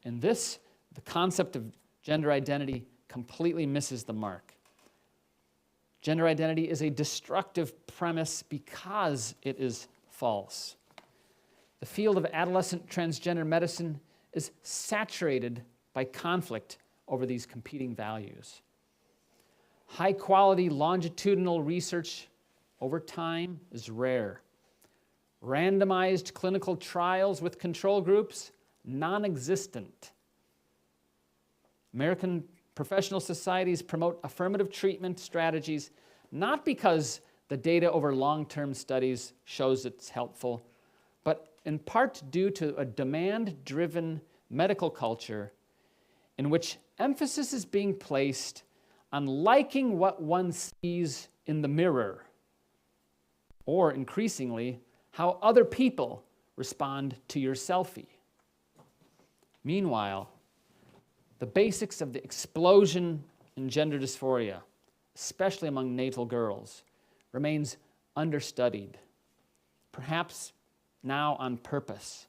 In this, the concept of gender identity completely misses the mark. Gender identity is a destructive premise because it is false. The field of adolescent transgender medicine is saturated by conflict over these competing values. High-quality longitudinal research over time is rare. Randomized clinical trials with control groups, non-existent. American professional societies promote affirmative treatment strategies not because the data over long-term studies shows it's helpful, but in part due to a demand-driven medical culture in which emphasis is being placed on liking what one sees in the mirror, or increasingly, how other people respond to your selfie. Meanwhile, the basics of the explosion in gender dysphoria, especially among natal girls, remains understudied, perhaps now on purpose.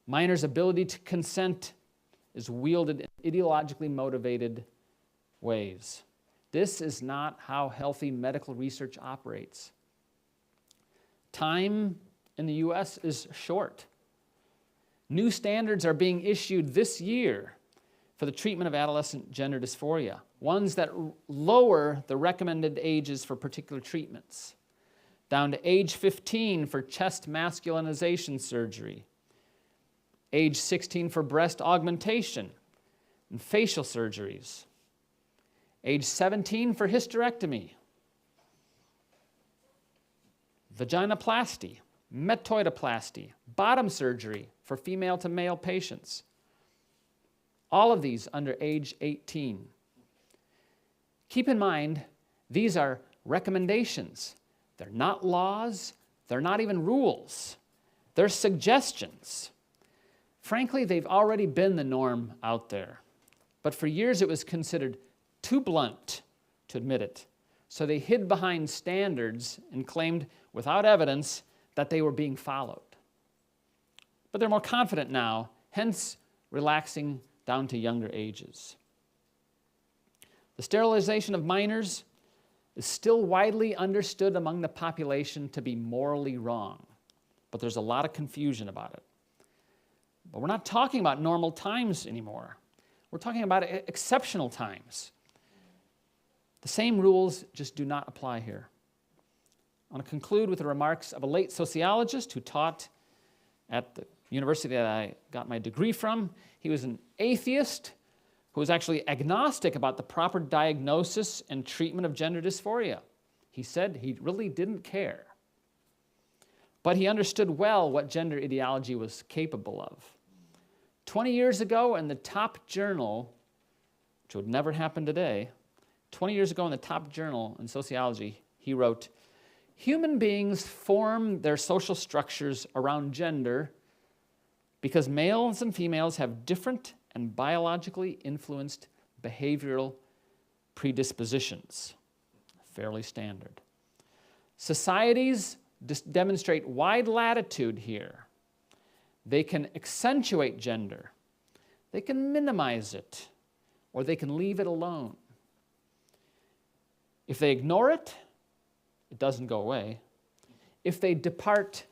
Minors' ability to consent is wielded in ideologically motivated ways. This is not how healthy medical research operates. Time in the US is short. New standards are being issued this year for the treatment of adolescent gender dysphoria, ones that lower the recommended ages for particular treatments, down to age 15 for chest masculinization surgery, age 16 for breast augmentation and facial surgeries, age 17 for hysterectomy, vaginoplasty, metoidoplasty, bottom surgery for female to male patients. All of these under age 18. Keep in mind, these are recommendations. They're not laws. They're not even rules. They're suggestions. Frankly, they've already been the norm out there. But for years it was considered too blunt to admit it. So they hid behind standards and claimed without evidence that they were being followed. But they're more confident now, hence relaxing down to younger ages. The sterilization of minors is still widely understood among the population to be morally wrong, but there's a lot of confusion about it. But we're not talking about normal times anymore. We're talking about exceptional times. The same rules just do not apply here. I want to conclude with the remarks of a late sociologist who taught at the university that I got my degree from. He was an atheist who was actually agnostic about the proper diagnosis and treatment of gender dysphoria. He said he really didn't care. But he understood well what gender ideology was capable of. 20 years ago in the top journal, which would never happen today, 20 years ago in the top journal in sociology, he wrote, "Human beings form their social structures around gender because males and females have different and biologically influenced behavioral predispositions." Fairly standard. Societies demonstrate wide latitude here. They can accentuate gender, they can minimize it, or they can leave it alone. If they ignore it, it doesn't go away. If they depart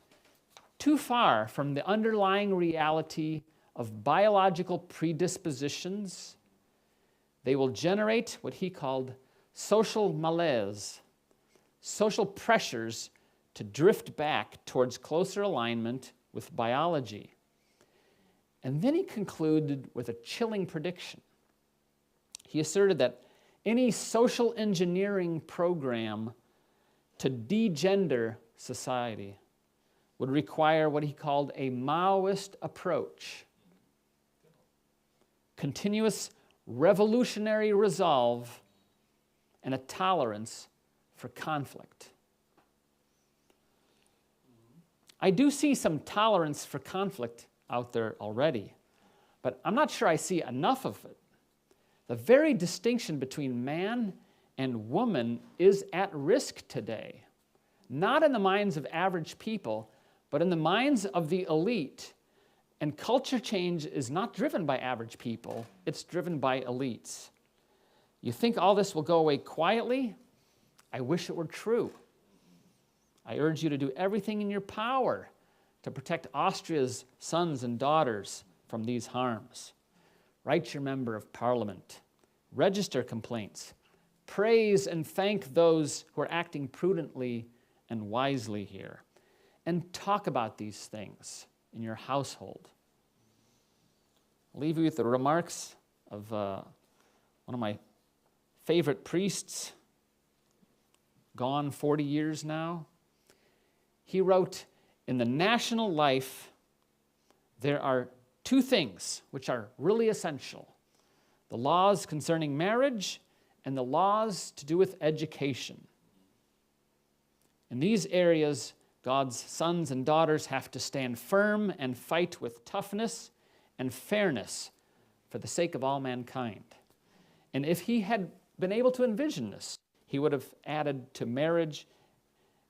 too far from the underlying reality of biological predispositions, they will generate what he called social malaise, social pressures to drift back towards closer alignment with biology. And then he concluded with a chilling prediction. He asserted that any social engineering program to degender society would require what he called a Maoist approach, continuous revolutionary resolve, and a tolerance for conflict. I do see some tolerance for conflict out there already, but I'm not sure I see enough of it. The very distinction between man and woman is at risk today, not in the minds of average people, but in the minds of the elite. And culture change is not driven by average people, it's driven by elites. You think all this will go away quietly? I wish it were true. I urge you to do everything in your power to protect Austria's sons and daughters from these harms. Write your member of parliament, register complaints, praise and thank those who are acting prudently and wisely here, and talk about these things in your household. I'll leave you with the remarks of one of my favorite priests, gone 40 years now. He wrote, "In the national life, there are two things which are really essential: the laws concerning marriage and the laws to do with education. In these areas, God's sons and daughters have to stand firm and fight with toughness and fairness for the sake of all mankind." And if he had been able to envision this, he would have added to marriage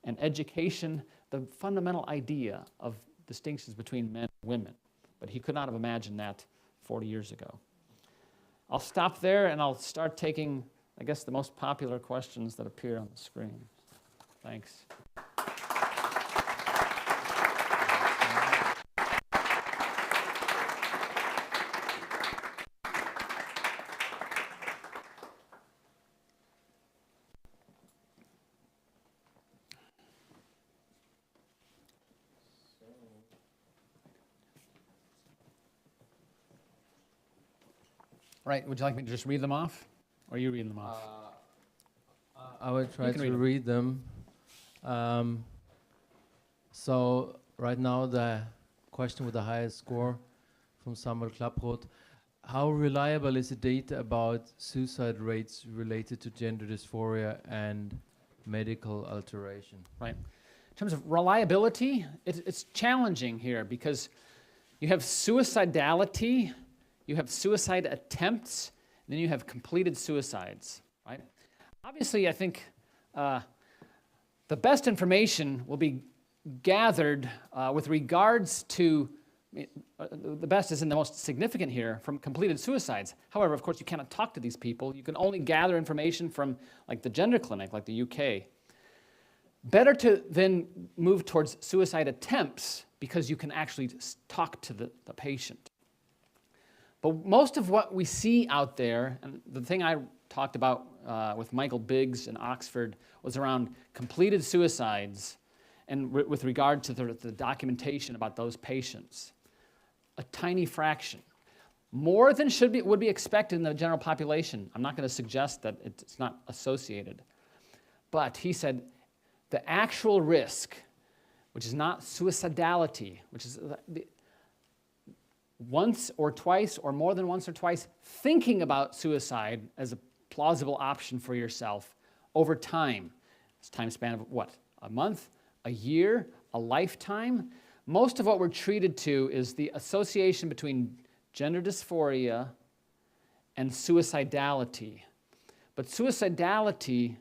and education the fundamental idea of distinctions between men and women. But he could not have imagined that 40 years ago. I'll stop there and I'll start taking, I guess, the most popular questions that appear on the screen. Thanks. Right, would you like me to just read them off? Or are you reading them off? I will try to read them. So right now the question with the highest score from Samuel Klapproth: how reliable is the data about suicide rates related to gender dysphoria and medical alteration? Right. In terms of reliability, it's challenging here because you have suicidality, you have suicide attempts, and then you have completed suicides, right? Obviously, I think the best information will be gathered with regards to, the best is in the most significant here, from completed suicides. However, of course, you cannot talk to these people. You can only gather information from like the gender clinic, like the UK. Better to then move towards suicide attempts because you can actually talk to the patient. But most of what we see out there, and the thing I talked about with Michael Biggs in Oxford, was around completed suicides and with regard to the documentation about those patients. A tiny fraction. More than would be expected in the general population. I'm not going to suggest that it's not associated. But he said the actual risk, which is not suicidality, which is once or twice, or more than once or twice, thinking about suicide as a plausible option for yourself over time. It's a time span of what? A month, a year, a lifetime? Most of what we're treated to is the association between gender dysphoria and suicidality. But suicidality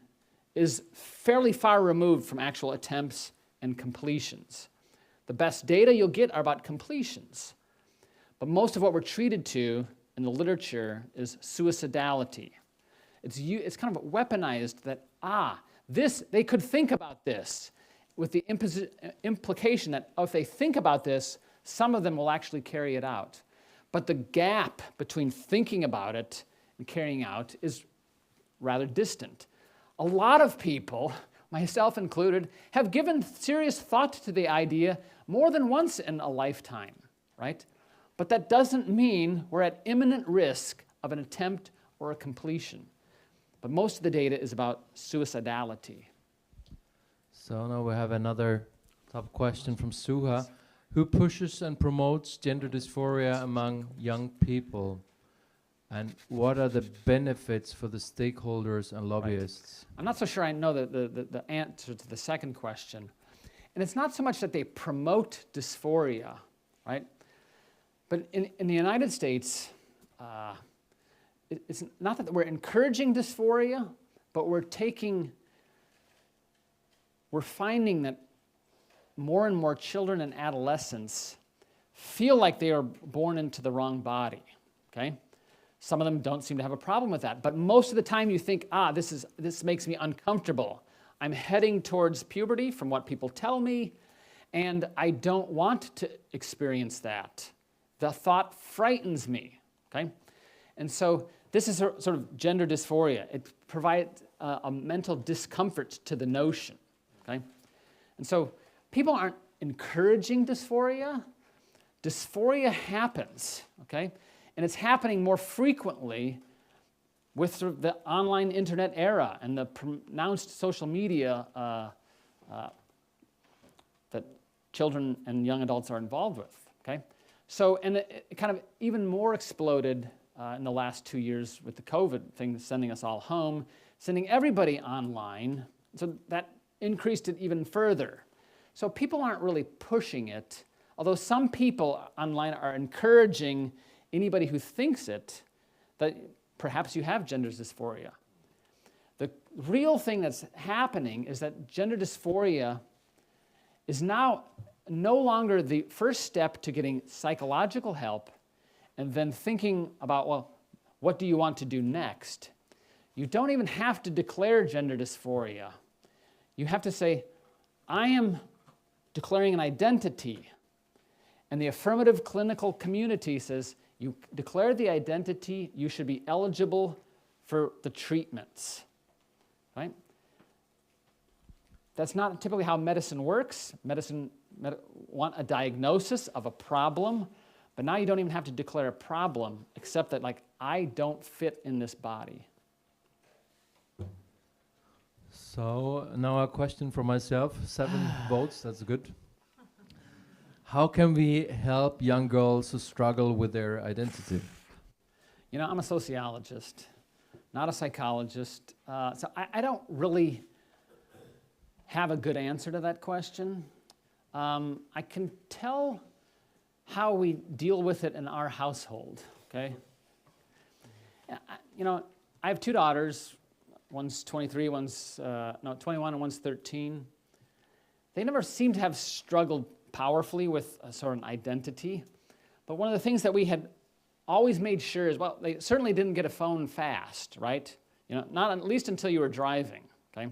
is fairly far removed from actual attempts and completions. The best data you'll get are about completions. But most of what we're treated to in the literature is suicidality. It's kind of weaponized that, they could think about this, with the implication that if they think about this, some of them will actually carry it out. But the gap between thinking about it and carrying out is rather distant. A lot of people, myself included, have given serious thought to the idea more than once in a lifetime, right? But that doesn't mean we're at imminent risk of an attempt or a completion. But most of the data is about suicidality. So now we have another top question from Suha. Who pushes and promotes gender dysphoria among young people? And what are the benefits for the stakeholders and lobbyists? Right. I'm not so sure I know the answer to the second question. And it's not so much that they promote dysphoria, right? But in the United States, it's not that we're encouraging dysphoria, but we're finding that more and more children and adolescents feel like they are born into the wrong body, okay? Some of them don't seem to have a problem with that, but most of the time you think, this makes me uncomfortable. I'm heading towards puberty from what people tell me, and I don't want to experience that. The thought frightens me, okay? And so this is sort of gender dysphoria. It provides a mental discomfort to the notion, okay? And so people aren't encouraging dysphoria. Dysphoria happens, okay? And it's happening more frequently with sort of the online internet era and the pronounced social media that children and young adults are involved with, okay? So, and it kind of even more exploded in the last 2 years with the COVID thing, sending us all home, sending everybody online. So that increased it even further. So people aren't really pushing it, although some people online are encouraging anybody who thinks it that perhaps you have gender dysphoria. The real thing that's happening is that gender dysphoria is now no longer the first step to getting psychological help and then thinking about, well, what do you want to do next? You don't even have to declare gender dysphoria. You have to say, I am declaring an identity. And the affirmative clinical community says, you declare the identity, you should be eligible for the treatments, right? That's not typically how medicine works. Medicine want a diagnosis of a problem, but now you don't even have to declare a problem, except that, like, I don't fit in this body. So now a question for myself. 7 votes, that's good. How can we help young girls who struggle with their identity? You know, I'm a sociologist, not a psychologist, so I don't really have a good answer to that question. I can tell how we deal with it in our household, okay? You know, I have 2 daughters. One's 23, 21, and one's 13. They never seem to have struggled powerfully with a sort of an identity. But one of the things that we had always made sure is, well, they certainly didn't get a phone fast, right? You know, not at least until you were driving, okay?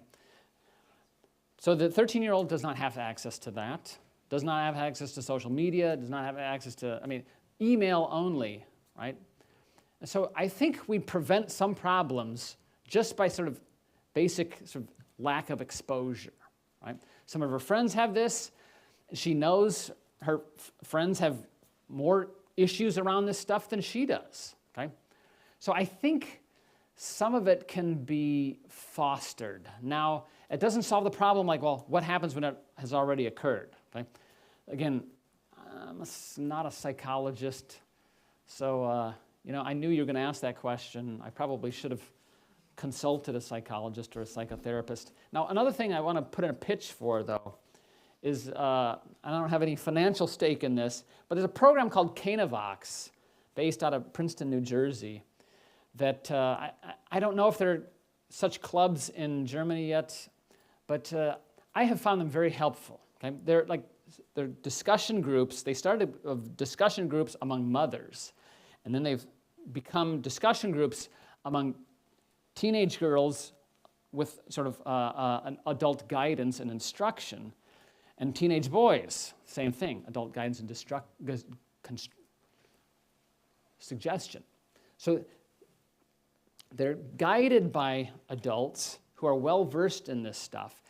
So the 13-year-old does not have access to that, does not have access to social media, does not have access to, email only, right? And so I think we prevent some problems just by sort of basic sort of lack of exposure, right? Some of her friends have this. She knows her friends have more issues around this stuff than she does, okay? So I think some of it can be fostered. Now, it doesn't solve the problem like, well, what happens when it has already occurred, okay? Again, I'm not a psychologist, So, I knew you were going to ask that question. I probably should have consulted a psychologist or a psychotherapist. Now, another thing I want to put in a pitch for, though, is I don't have any financial stake in this, but there's a program called Canavox, based out of Princeton, New Jersey, that I don't know if there are such clubs in Germany yet, but I have found them very helpful. Okay? They're discussion groups. They started of discussion groups among mothers, and then they've become discussion groups among teenage girls with sort of an adult guidance and instruction, and teenage boys, same thing, adult guidance and suggestion. So they're guided by adults who are well-versed in this stuff.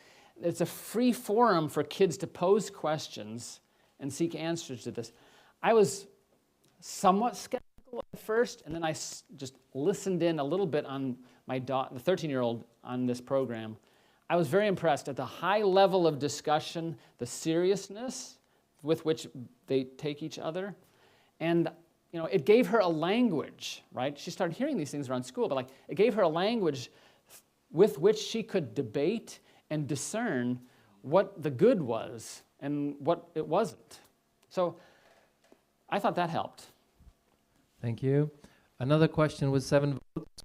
It's a free forum for kids to pose questions and seek answers to this. I was somewhat skeptical at first, and then I just listened in a little bit on my daughter, the 13-year-old, on this program. I was very impressed at the high level of discussion, the seriousness with which they take each other, and it gave her a language, right? She started hearing these things around school, but it gave her a language with which she could debate and discern what the good was and what it wasn't. So I thought that helped. Thank you. Another question with 7 votes.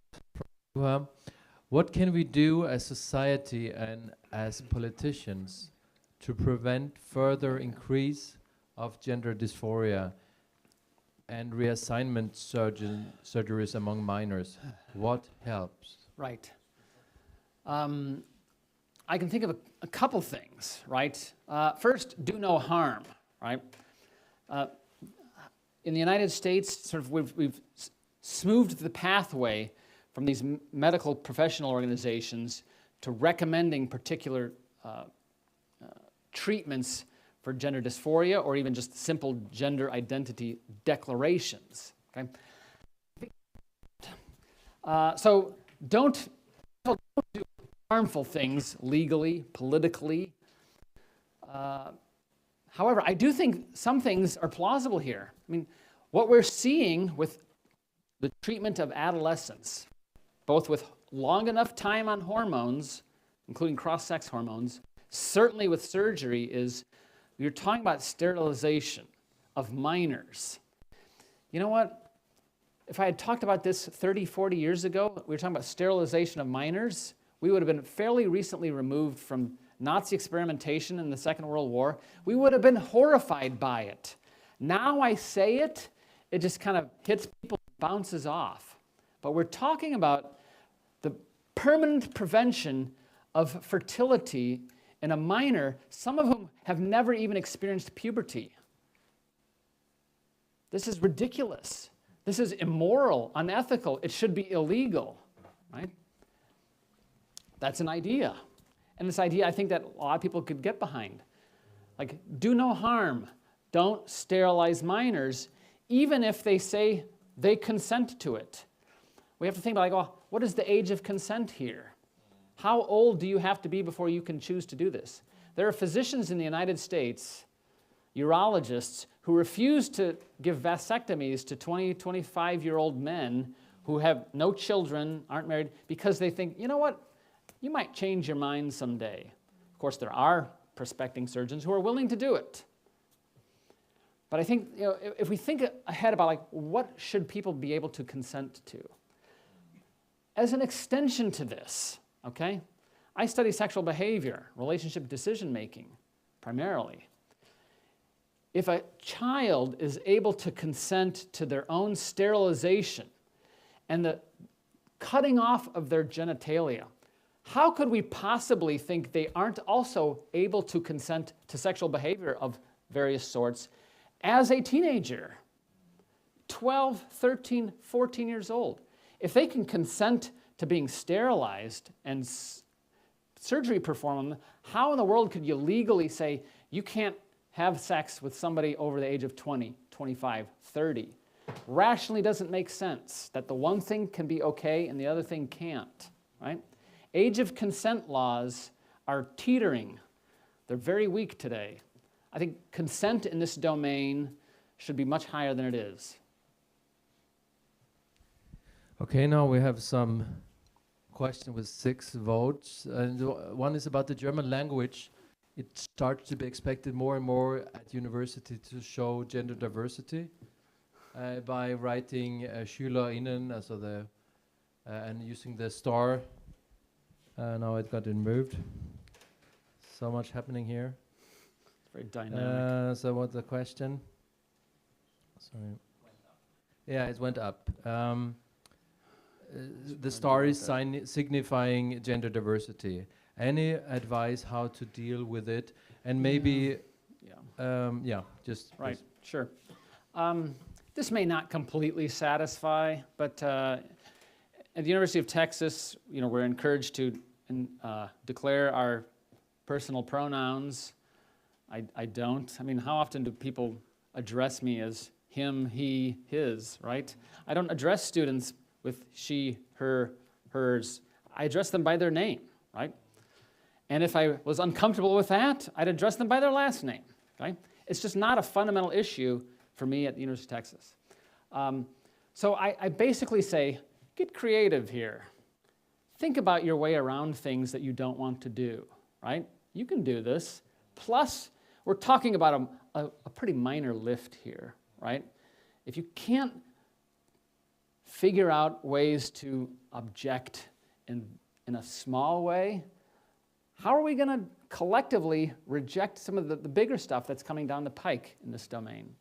What can we do as society and as politicians to prevent further increase of gender dysphoria and reassignment surgeries among minors? What helps? Right. I can think of a couple things, right? First, do no harm, right? In the United States, sort of we've smoothed the pathway from these medical professional organizations to recommending particular treatments for gender dysphoria or even just simple gender identity declarations. Okay? So don't do harmful things legally, politically. However, I do think some things are plausible here. I mean, what we're seeing with the treatment of adolescents, both with long enough time on hormones, including cross-sex hormones, certainly with surgery, is you're talking about sterilization of minors. You know what? If I had talked about this 30, 40 years ago, we were talking about sterilization of minors, we would have been fairly recently removed from Nazi experimentation in the Second World War. We would have been horrified by it. Now I say it, it just kind of hits people, bounces off. But we're talking about the permanent prevention of fertility in a minor, some of whom have never even experienced puberty. This is ridiculous. This is immoral, unethical. It should be illegal, right? That's an idea. And this idea, I think that a lot of people could get behind. Like, do no harm. Don't sterilize minors, even if they say they consent to it. We have to think about, what is the age of consent here? How old do you have to be before you can choose to do this? There are physicians in the United States, urologists, who refuse to give vasectomies to 20, 25-year-old men who have no children, aren't married, because they think, you know what? You might change your mind someday. Of course, there are prospecting surgeons who are willing to do it. But I think, if we think ahead about what should people be able to consent to, as an extension to this, okay, I study sexual behavior, relationship decision-making, primarily. If a child is able to consent to their own sterilization and the cutting off of their genitalia, how could we possibly think they aren't also able to consent to sexual behavior of various sorts as a teenager, 12, 13, 14 years old? If they can consent to being sterilized and surgery performed, how in the world could you legally say you can't have sex with somebody over the age of 20, 25, 30? Rationally doesn't make sense that the one thing can be okay and the other thing can't, right? Age of consent laws are teetering. They're very weak today. I think consent in this domain should be much higher than it is. Okay, now we have some question with 6 votes. And one is about the German language. It starts to be expected more and more at university to show gender diversity by writing SchülerInnen, also the and using the star. Now it got removed. So much happening here. It's very dynamic. So what's the question? Sorry. Yeah, it went up. The star is signifying gender diversity. Any advice how to deal with it? And maybe, just Right, please. sure. This may not completely satisfy, but at the University of Texas, we're encouraged to declare our personal pronouns. I don't. I mean, how often do people address me as him, he, his, right? I don't address students with she, her, hers. I address them by their name, right? And if I was uncomfortable with that, I'd address them by their last name, okay? It's just not a fundamental issue for me at the University of Texas. So I basically say, get creative here. Think about your way around things that you don't want to do, right? You can do this. Plus, we're talking about a pretty minor lift here, right? If you can't figure out ways to object in a small way, how are we going to collectively reject some of the bigger stuff that's coming down the pike in this domain?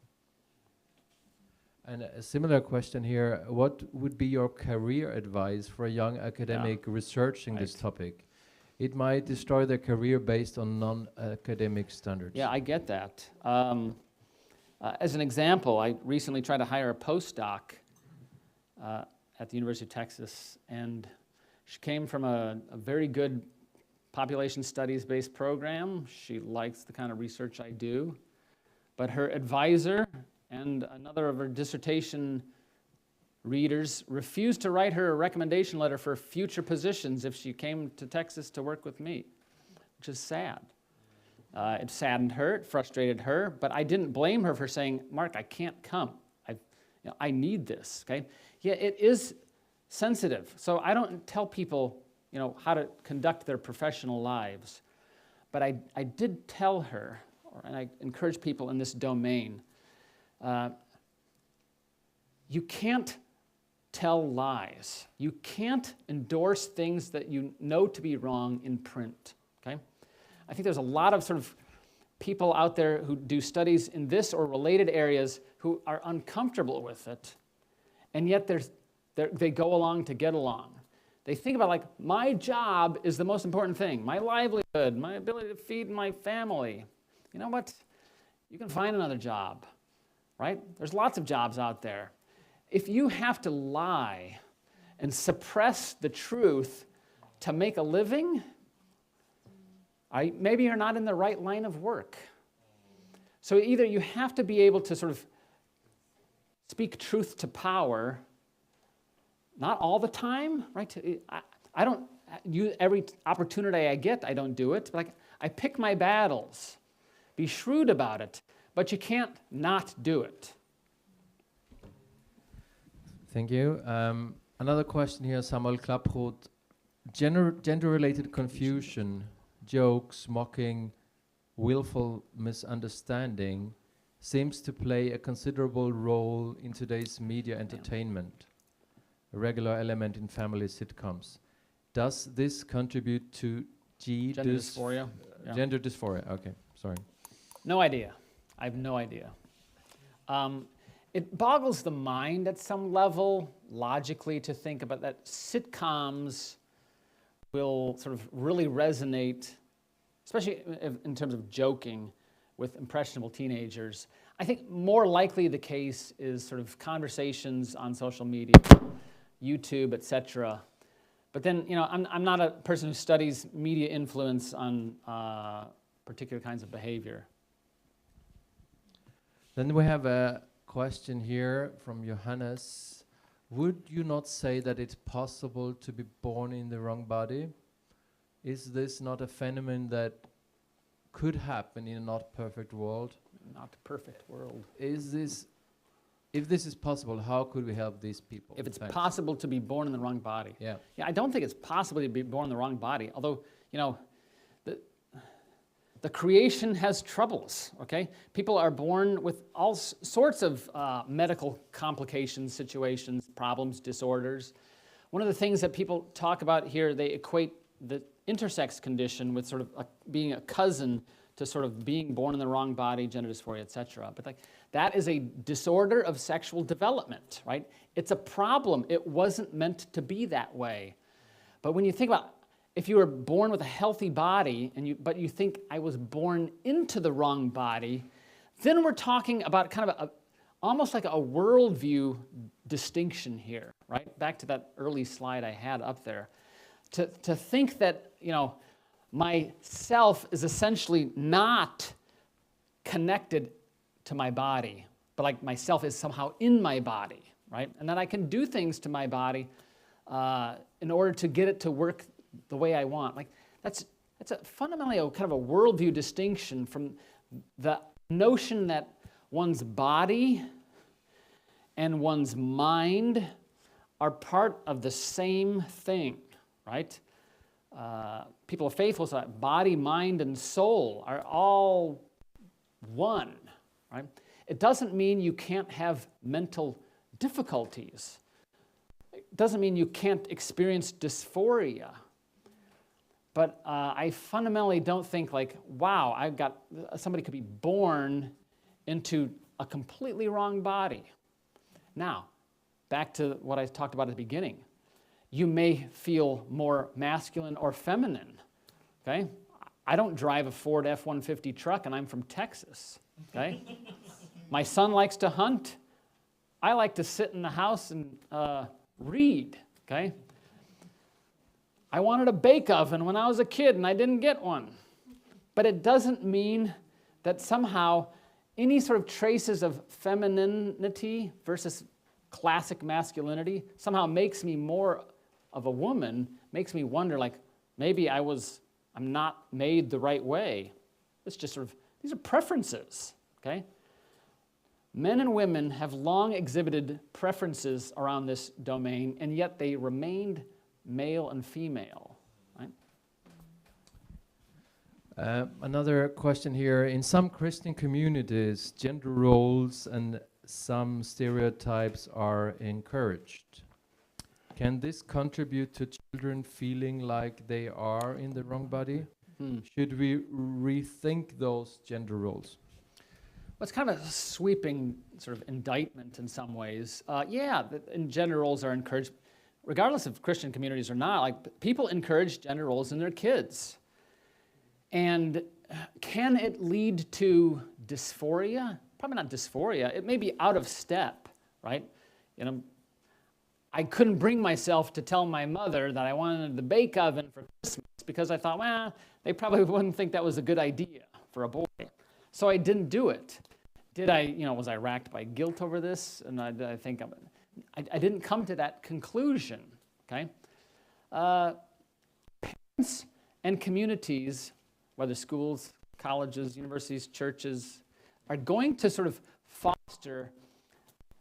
And a similar question here, what would be your career advice for a young academic researching this topic? It might destroy their career based on non-academic standards. Yeah, I get that. As an example, I recently tried to hire a postdoc at the University of Texas, and she came from a very good population studies-based program. She likes the kind of research I do, but her advisor and another of her dissertation readers refused to write her a recommendation letter for future positions if she came to Texas to work with me, which is sad. It saddened her, it frustrated her, but I didn't blame her for saying, Mark, I can't come. I need this, okay? Yeah, it is sensitive. So I don't tell people, how to conduct their professional lives. But I did tell her, and I encourage people in this domain, you can't tell lies. You can't endorse things that you know to be wrong in print, okay? I think there's a lot of sort of people out there who do studies in this or related areas who are uncomfortable with it, and yet they go along to get along. They think about, like, my job is the most important thing, my livelihood, my ability to feed my family. You know what? You can find another job, right? There's lots of jobs out there. If you have to lie and suppress the truth to make a living, maybe you're not in the right line of work. So either you have to be able to sort of speak truth to power, not all the time, right? I don't use every opportunity I get, I don't do it. But I pick my battles. Be shrewd about it, but you can't not do it. Thank you. Another question here, Samuel Klapproth. Gender-related confusion, jokes, mocking, willful misunderstanding seems to play a considerable role in today's media entertainment, a regular element in family sitcoms. Does this contribute to gender dysphoria? Gender dysphoria, okay, sorry. No idea. I have no idea. It boggles the mind at some level, logically, to think about that sitcoms will sort of really resonate, especially in terms of joking, with impressionable teenagers. I think more likely the case is sort of conversations on social media, YouTube, etc. But then, I'm not a person who studies media influence on particular kinds of behavior. Then we have a question here from Johannes. Would you not say that it's possible to be born in the wrong body? Is this not a phenomenon that could happen in a not perfect world? Not perfect world. Is this if this is possible, how could we help these people? If it's Thanks. possible to be born in the wrong body. Yeah. Yeah, I don't think it's possible to be born in the wrong body, although, you know, the creation has troubles, okay? People are born with all sorts of medical complications, situations, problems, disorders. One of the things that people talk about here, they equate the intersex condition with sort of being a cousin to sort of being born in the wrong body, gender dysphoria, etc. But like, that is a disorder of sexual development, right? It's a problem. It wasn't meant to be that way. But when you think about if you were born with a healthy body, but you think I was born into the wrong body, then we're talking about kind of almost like a worldview distinction here, right? Back to that early slide I had up there. To think that, you know, myself is essentially not connected to my body, but like myself is somehow in my body, right? And that I can do things to my body in order to get it to work the way I want. Like that's fundamentally a kind of a worldview distinction from the notion that one's body and one's mind are part of the same thing, right? People of faith will say body, mind, and soul are all one, right? It doesn't mean you can't have mental difficulties. It doesn't mean you can't experience dysphoria. But I fundamentally don't think like, wow, somebody could be born into a completely wrong body. Now, back to what I talked about at the beginning. You may feel more masculine or feminine, okay? I don't drive a Ford F-150 truck and I'm from Texas, okay? My son likes to hunt. I like to sit in the house and read, okay? I wanted a bake oven when I was a kid and I didn't get one. But it doesn't mean that somehow any sort of traces of femininity versus classic masculinity somehow makes me more of a woman, makes me wonder like maybe I'm not made the right way. It's just sort of, these are preferences, okay? Men and women have long exhibited preferences around this domain and yet they remained male and female, right? Another question here. In some Christian communities, gender roles and some stereotypes are encouraged. Can this contribute to children feeling like they are in the wrong body? Should we rethink those gender roles? Well, it's kind of a sweeping sort of indictment in some ways. Yeah, gender roles are encouraged. Regardless of Christian communities or not, like people encourage gender roles in their kids. And can it lead to dysphoria? Probably not dysphoria. It may be out of step, right? You know, I couldn't bring myself to tell my mother that I wanted the bake oven for Christmas because I thought, well, they probably wouldn't think that was a good idea for a boy. So I didn't do it. Was I racked by guilt over this? And I think I didn't come to that conclusion, okay? Parents and communities, whether schools, colleges, universities, churches, are going to sort of foster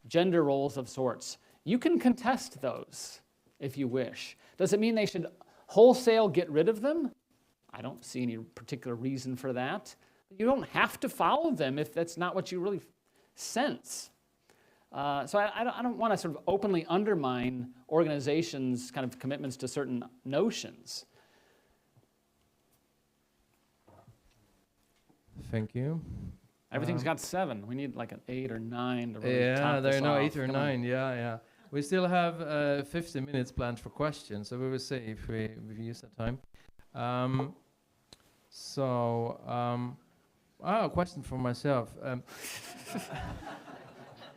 gender roles of sorts. You can contest those if you wish. Does it mean they should wholesale get rid of them? I don't see any particular reason for that. You don't have to follow them if that's not what you really sense. So I don't want to sort of openly undermine organizations' kind of commitments to certain notions. Thank you. Everything's got 7. We need like an 8 or 9 to really top Yeah, there this are no off. 8 or 9. Yeah. We still have 50 minutes planned for questions, so we will see if we use that time. A question for myself.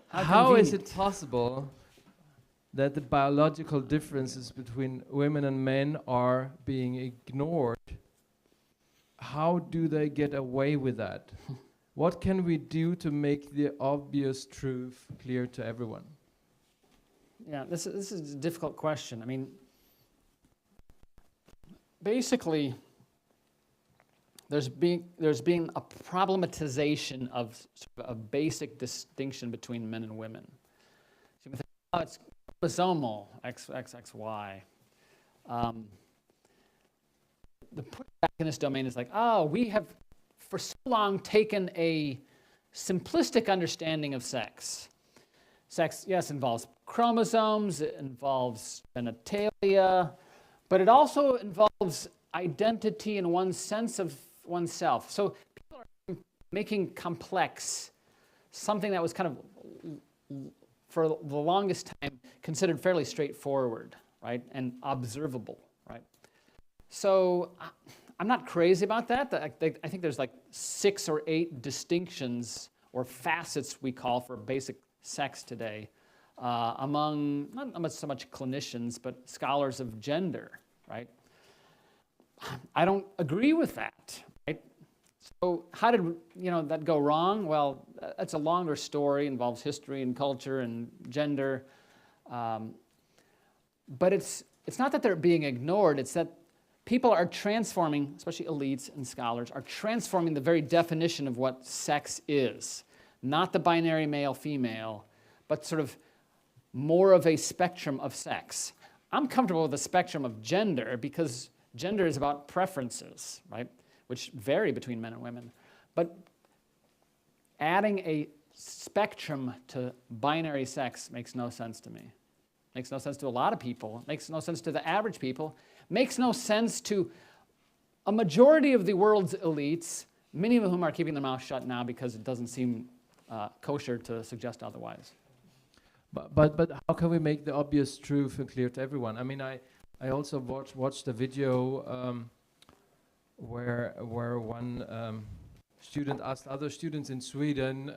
How is it possible that the biological differences between women and men are being ignored? How do they get away with that? What can we do to make the obvious truth clear to everyone? Yeah, this is a difficult question. I mean, basically, there's been a problematization of sort of a basic distinction between men and women. It's chromosomal, XXY. The pushback in this domain is like, oh, we have for so long taken a simplistic understanding of sex. Sex, yes, involves chromosomes, it involves genitalia, but it also involves identity and one's sense of oneself. So people are making complex something that was kind of, for the longest time, considered fairly straightforward, right, and observable, right? So I'm not crazy about that. I think there's like 6 or 8 distinctions or facets we call for basic sex today among not so much clinicians, but scholars of gender, right? I don't agree with that, right? So how did that go wrong? Well, that's a longer story, involves history and culture and gender. But it's not that they're being ignored, it's that people are transforming, especially elites and scholars, are transforming the very definition of what sex is. Not the binary male-female, but sort of more of a spectrum of sex. I'm comfortable with the spectrum of gender because gender is about preferences, right, which vary between men and women. But adding a spectrum to binary sex makes no sense to me. Makes no sense to a lot of people. Makes no sense to the average people. Makes no sense to a majority of the world's elites, many of whom are keeping their mouth shut now because it doesn't seem kosher to suggest otherwise. But how can we make the obvious truth clear to everyone? I mean, I also watched a video where one student asked other students in Sweden,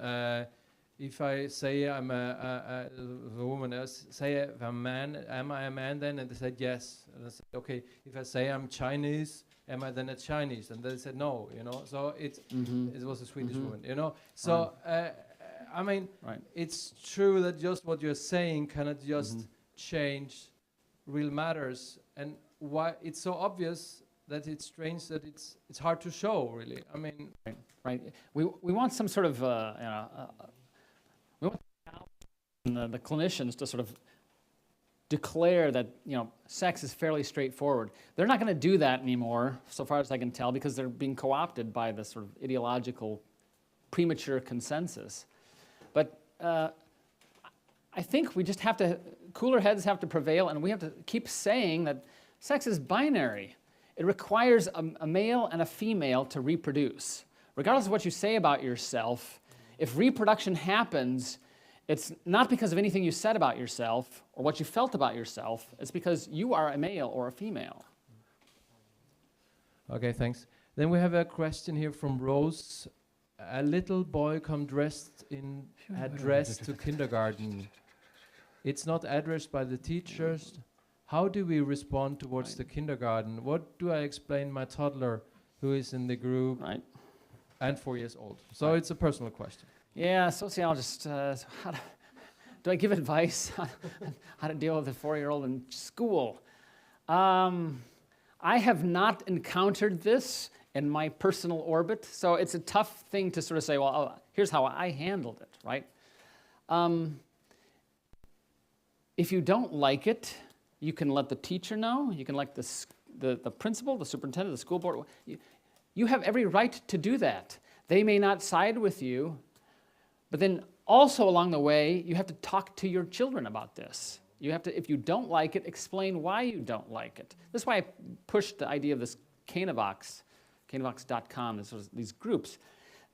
if I say I'm a woman, say I'm a man, am I a man then? And they said yes. And I said, okay, if I say I'm Chinese, am I then a Chinese? And they said no, So it was a Swedish woman, So I mean, it's true that just what you're saying cannot just change real matters, and why it's so obvious that it's strange that it's hard to show, really. I mean, right. We want some sort of we want the clinicians to sort of declare that sex is fairly straightforward. They're not going to do that anymore, so far as I can tell, because they're being co-opted by this sort of ideological premature consensus. But I think we just have to, cooler heads have to prevail, and we have to keep saying that sex is binary. It requires a male and a female to reproduce. Regardless of what you say about yourself, if reproduction happens, it's not because of anything you said about yourself or what you felt about yourself. It's because you are a male or a female. Okay, thanks. Then we have a question here from Rose. A little boy come dressed in address to kindergarten. It's not addressed by the teachers. How do we respond towards the kindergarten? What do I explain my toddler who is in the group and 4 years old? So it's a personal question. Yeah, sociologist, do I give advice on how to deal with a 4-year-old in school? I have not encountered this in my personal orbit, so it's a tough thing to sort of say, well, here's how I handled it, right? If you don't like it, you can let the teacher know, you can let the principal, the superintendent, the school board. You have every right to do that. They may not side with you, but then also along the way, you have to talk to your children about this. You have to, if you don't like it, explain why you don't like it. This is why I pushed the idea of this Canavox.com, these groups.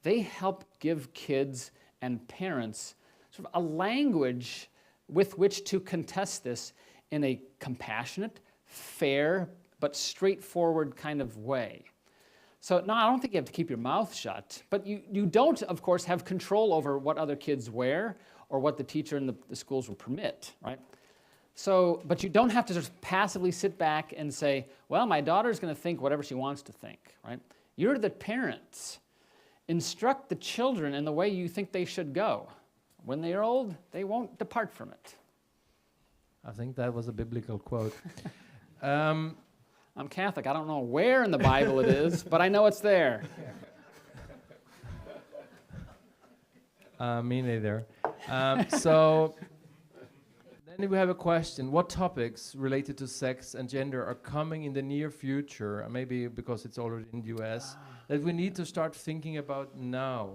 They help give kids and parents sort of a language with which to contest this in a compassionate, fair, but straightforward kind of way. So, no, I don't think you have to keep your mouth shut, but you don't, of course, have control over what other kids wear or what the teacher in the schools will permit, right? So, but you don't have to just passively sit back and say, well, my daughter's going to think whatever she wants to think, right? You're the parents. Instruct the children in the way you think they should go. When they're old, they won't depart from it. I think that was a biblical quote. I'm Catholic. I don't know where in the Bible it is, but I know it's there. Me neither. So then Then we have a question. What topics related to sex and gender are coming in the near future, maybe because it's already in the US, that we need to start thinking about now?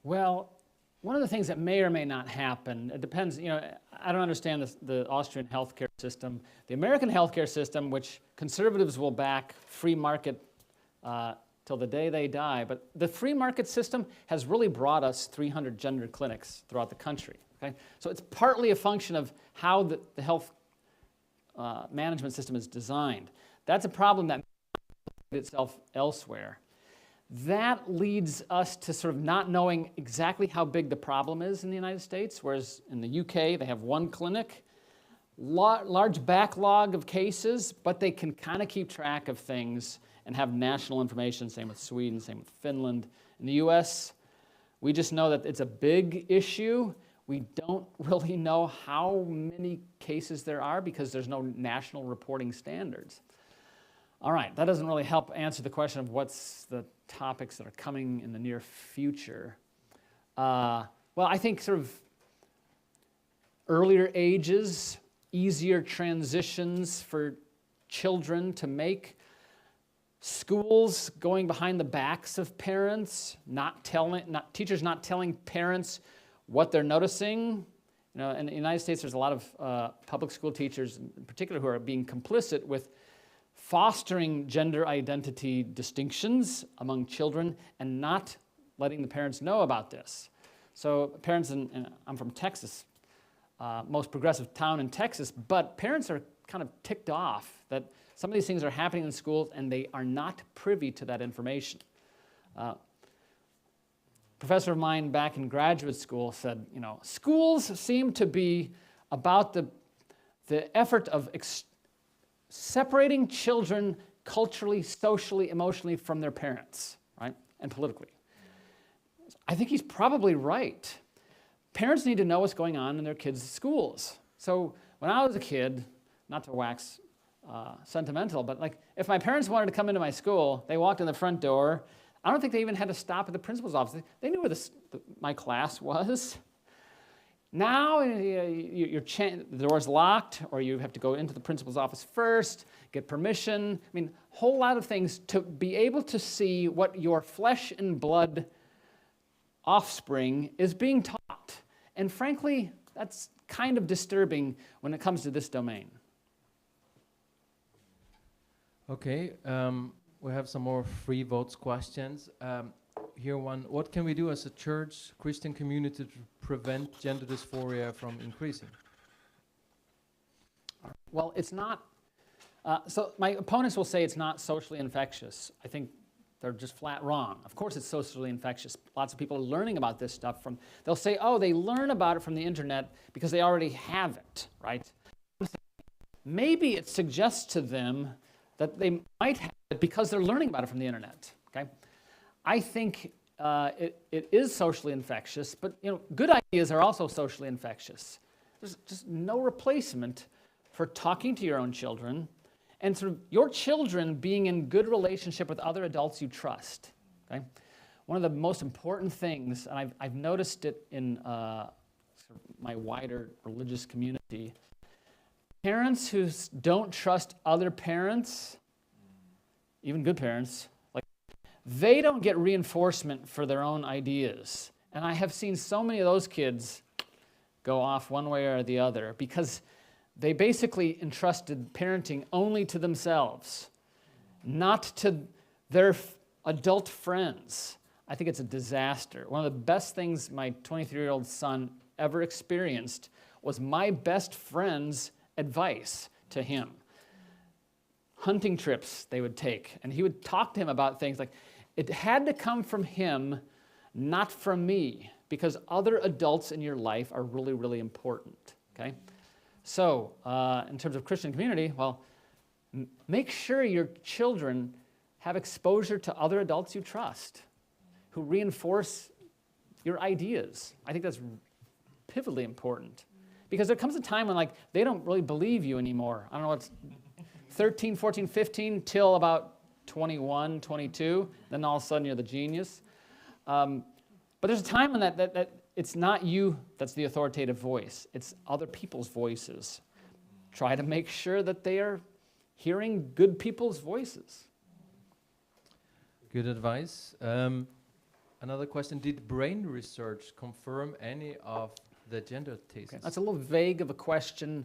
Well, one of the things that may or may not happen, it depends, you know, I don't understand the Austrian healthcare system. The American healthcare system, which conservatives will back free market till the day they die, but the free market system has really brought us 300 gender clinics throughout the country, okay? So it's partly a function of how the health management system is designed. That's a problem that manifests itself elsewhere. That leads us to sort of not knowing exactly how big the problem is in the United States, whereas in the UK they have one clinic, large backlog of cases, but they can kind of keep track of things and have national information, same with Sweden, same with Finland. In the US, we just know that it's a big issue. We don't really know how many cases there are because there's no national reporting standards. All right, that doesn't really help answer the question of what's the topics that are coming in the near future. Well, I think sort of earlier ages, easier transitions for children to make, schools going behind the backs of parents, teachers not telling parents what they're noticing. You know, in the United States, there's a lot of public school teachers in particular who are being complicit with fostering gender identity distinctions among children and not letting the parents know about this. So parents, and I'm from Texas, most progressive town in Texas, but parents are kind of ticked off that some of these things are happening in schools and they are not privy to that information. Professor of mine back in graduate school said, you know, schools seem to be about the effort of separating children culturally, socially, emotionally from their parents, right, and politically. I think he's probably right. Parents need to know what's going on in their kids' schools. So when I was a kid, not to wax sentimental, but like if my parents wanted to come into my school, they walked in the front door. I don't think they even had to stop at the principal's office. They knew where my class was. Now the door's locked, or you have to go into the principal's office first, get permission. I mean, a whole lot of things to be able to see what your flesh and blood offspring is being taught. And frankly, that's kind of disturbing when it comes to this domain. Okay, we have some more free votes questions. Here one, what can we do as a church, Christian community to prevent gender dysphoria from increasing? Well, it's not, so my opponents will say it's not socially infectious. I think they're just flat wrong. Of course it's socially infectious. Lots of people are learning about this stuff they'll say, oh, they learn about it from the internet because they already have it, right? Maybe it suggests to them that they might have it because they're learning about it from the internet, okay? I think it is socially infectious, but you know, good ideas are also socially infectious. There's just no replacement for talking to your own children and sort of your children being in good relationship with other adults you trust, okay? One of the most important things, and I've noticed it in sort of my wider religious community, parents who don't trust other parents, even good parents, they don't get reinforcement for their own ideas. And I have seen so many of those kids go off one way or the other because they basically entrusted parenting only to themselves, not to their adult friends. I think it's a disaster. One of the best things my 23-year-old son ever experienced was my best friend's advice to him. Hunting trips they would take, and he would talk to him about things like, it had to come from him, not from me, because other adults in your life are really, really important, okay? So, in terms of Christian community, well, make sure your children have exposure to other adults you trust, who reinforce your ideas. I think that's pivotally important, because there comes a time when, like, they don't really believe you anymore. I don't know what's 13, 14, 15, till about 21, 22, then all of a sudden you're the genius. But there's a time when that it's not you that's the authoritative voice. It's other people's voices. Try to make sure that they are hearing good people's voices. Good advice. Another question, did brain research confirm any of the gender theses? Okay. That's a little vague of a question.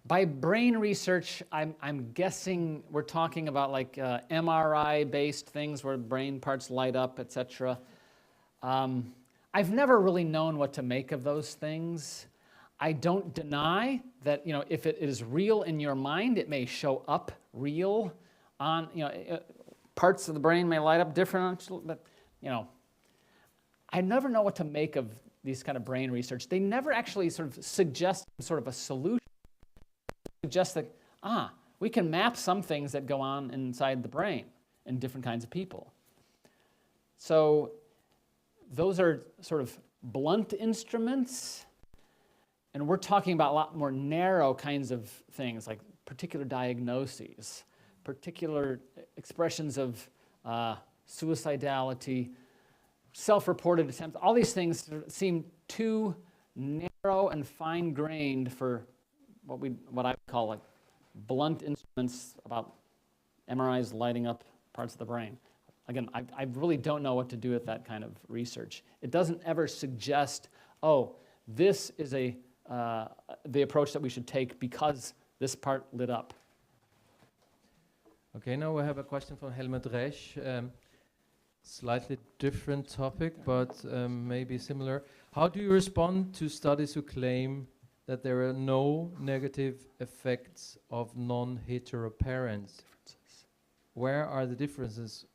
By brain research, I'm guessing we're talking about like MRI-based things where brain parts light up, etc. I've never really known what to make of those things. I don't deny that, if it is real in your mind, it may show up real on, parts of the brain may light up different, but, I never know what to make of these kind of brain research. They never actually sort of suggest sort of a solution. Suggest that, we can map some things that go on inside the brain in different kinds of people. So those are sort of blunt instruments, and we're talking about a lot more narrow kinds of things, like particular diagnoses, particular expressions of suicidality, self-reported attempts. All these things seem too narrow and fine-grained for what I would call like blunt instruments about MRIs lighting up parts of the brain. Again, I really don't know what to do with that kind of research. It doesn't ever suggest, this is the approach that we should take because this part lit up. Okay, now we have a question from Helmut Resch. Slightly different topic, but maybe similar. How do you respond to studies who claim that there are no negative effects of non-hetero parents? Where are the differences?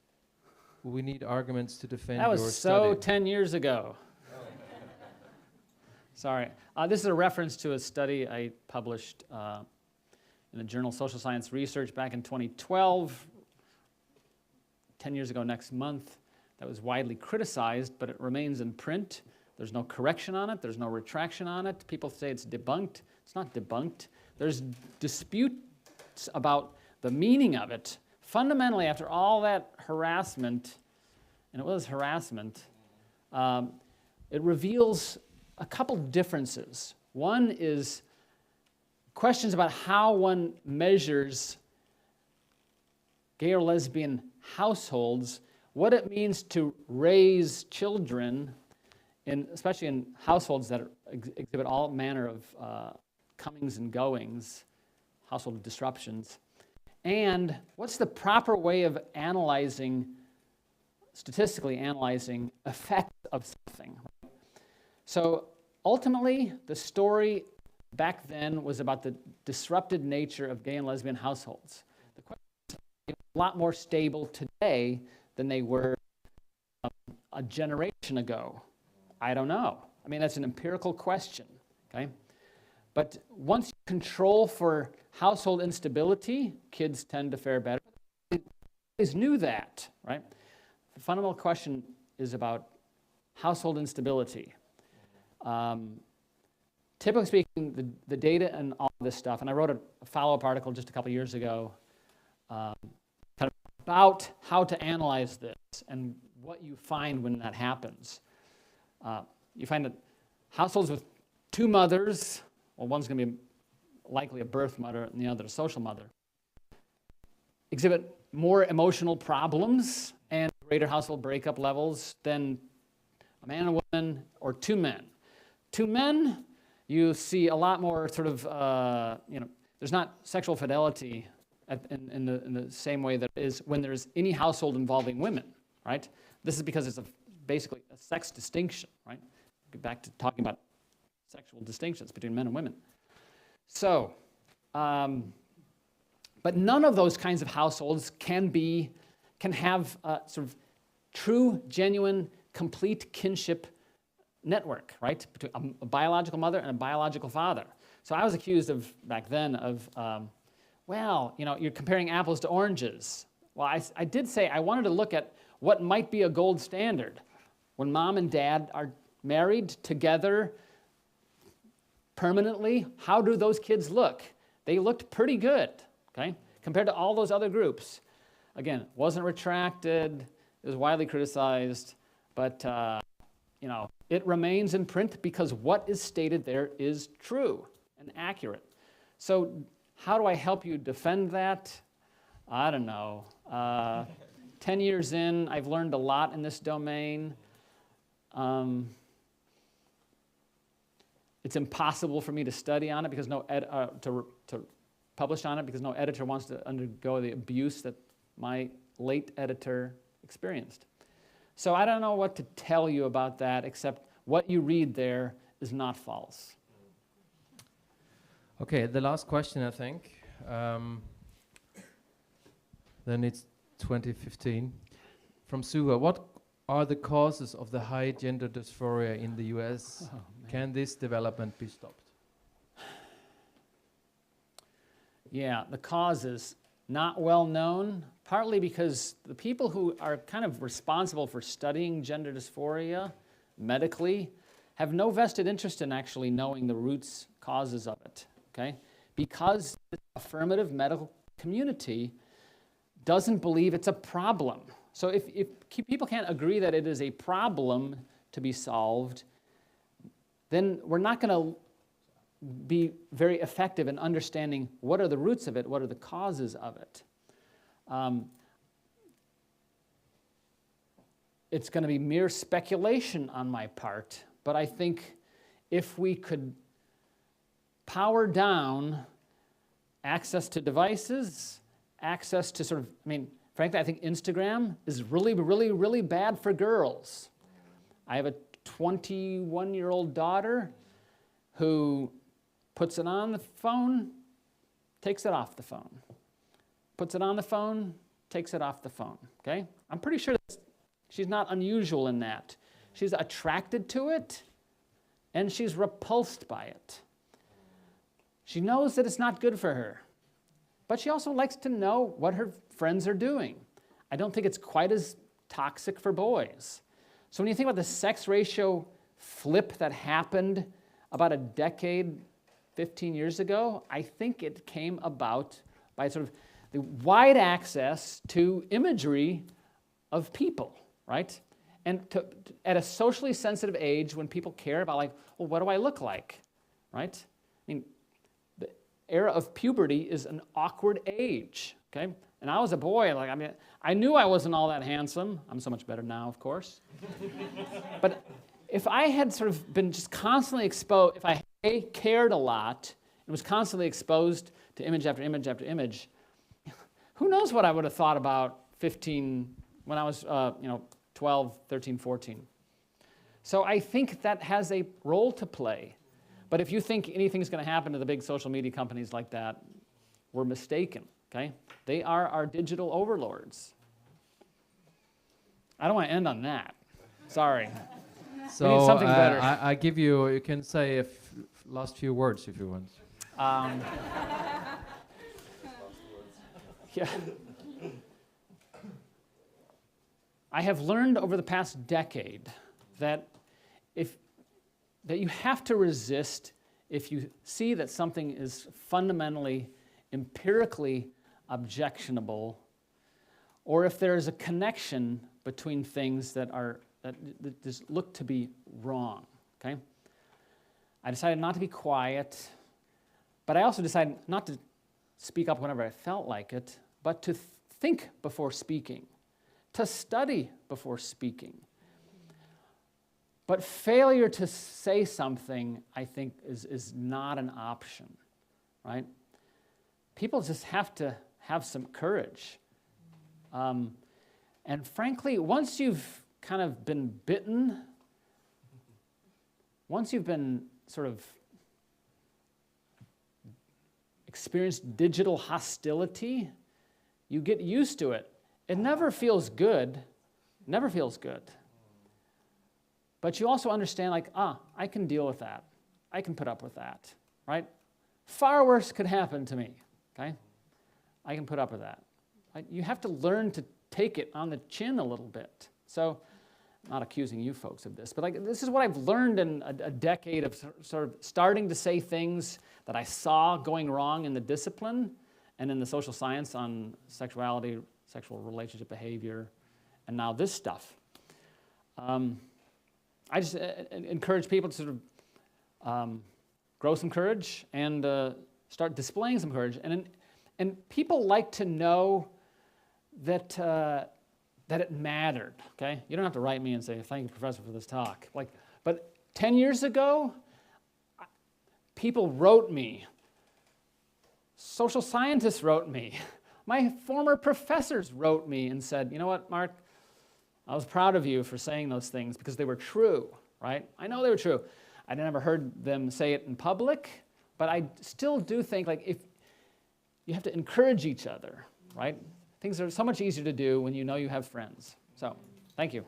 We need arguments to defend your study. That was so 10 years ago. Sorry. This is a reference to a study I published in the journal Social Science Research back in 2012, 10 years ago next month. That was widely criticized, but it remains in print. There's no correction on it. There's no retraction on it. People say it's debunked. It's not debunked. There's disputes about the meaning of it. Fundamentally, after all that harassment, and it was harassment, it reveals a couple differences. One is questions about how one measures gay or lesbian households, what it means to raise children, especially in households that exhibit all manner of comings and goings, household disruptions, and what's the proper way of statistically analyzing effects of something. So ultimately, the story back then was about the disrupted nature of gay and lesbian households. The question is a lot more stable today than they were a generation ago. I don't know. I mean, that's an empirical question, okay? But once you control for household instability, kids tend to fare better. We always knew that, right? The fundamental question is about household instability. Typically speaking, the data and all this stuff, and I wrote a follow-up article just a couple years ago kind of about how to analyze this and what you find when that happens. You find that households with two mothers, well, one's going to be likely a birth mother and the other a social mother, exhibit more emotional problems and greater household breakup levels than a man and woman or two men. Two men, you see a lot more sort of, there's not sexual fidelity in the same way that is when there's any household involving women, right? This is because it's basically a sex distinction, right? Get back to talking about sexual distinctions between men and women. So, but none of those kinds of households can have sort of true, genuine, complete kinship network, right? Between a biological mother and a biological father. So I was accused of, back then, of, you're comparing apples to oranges. Well, I did say I wanted to look at what might be a gold standard. When mom and dad are married together permanently, how do those kids look? They looked pretty good, okay, compared to all those other groups. Again, wasn't retracted, it was widely criticized, but it remains in print because what is stated there is true and accurate. So how do I help you defend that? I don't know. 10 years in, I've learned a lot in this domain. It's impossible for me to study on it because to publish on it because no editor wants to undergo the abuse that my late editor experienced. So I don't know what to tell you about that except what you read there is not false. Okay, the last question, I think. Then it's 2015. From Suha, what are the causes of the high gender dysphoria in the US? Can this development be stopped? Yeah, the causes, not well known, partly because the people who are kind of responsible for studying gender dysphoria medically have no vested interest in actually knowing the roots causes of it, okay? Because the affirmative medical community doesn't believe it's a problem. So if people can't agree that it is a problem to be solved, then we're not going to be very effective in understanding what are the roots of it, what are the causes of it. It's going to be mere speculation on my part, but I think if we could power down access to devices, access to sort of, frankly, I think Instagram is really, really, really bad for girls. I have a 21-year-old daughter who puts it on the phone, takes it off the phone. Puts it on the phone, takes it off the phone, okay? I'm pretty sure that she's not unusual in that. She's attracted to it, and she's repulsed by it. She knows that it's not good for her, but she also likes to know what her friends are doing. I don't think it's quite as toxic for boys. So when you think about the sex ratio flip that happened about a decade, 15 years ago, I think it came about by sort of the wide access to imagery of people, right? And at a socially sensitive age when people care about well, what do I look like, right? The era of puberty is an awkward age, okay? And I was a boy, I knew I wasn't all that handsome. I'm so much better now, of course. But if I had sort of been just constantly exposed, if I cared a lot and was constantly exposed to image after image after image, who knows what I would have thought about 15, when I was 12, 13, 14. So I think that has a role to play. But if you think anything's going to happen to the big social media companies like that, we're mistaken, okay? They are our digital overlords. I don't want to end on that. Sorry. So we need something better. I give you can say last few words if you want. Yeah. I have learned over the past decade that you have to resist if you see that something is fundamentally, empirically objectionable, or if there is a connection between things that just look to be wrong, okay? I decided not to be quiet, but I also decided not to speak up whenever I felt like it, but to think before speaking, to study before speaking. But failure to say something, I think, is not an option, right? People just have to have some courage. And frankly, once you've kind of been bitten, once you've been sort of experienced digital hostility, you get used to it. It never feels good, never feels good. But you also understand, I can deal with that. I can put up with that, right? Far worse could happen to me, okay? I can put up with that. You have to learn to take it on the chin a little bit. So, I'm not accusing you folks of this, but this is what I've learned in a decade of sort of starting to say things that I saw going wrong in the discipline and in the social science on sexuality, sexual relationship behavior, and now this stuff. I just encourage people to sort of grow some courage and start displaying some courage. And people like to know that that it mattered. Okay, you don't have to write me and say thank you, Professor, for this talk. But 10 years ago, people wrote me. Social scientists wrote me. My former professors wrote me and said, you know what, Mark, I was proud of you for saying those things because they were true, right? I know they were true. I never heard them say it in public, but I still do think if you have to encourage each other, right? Things are so much easier to do when you know you have friends. So, thank you.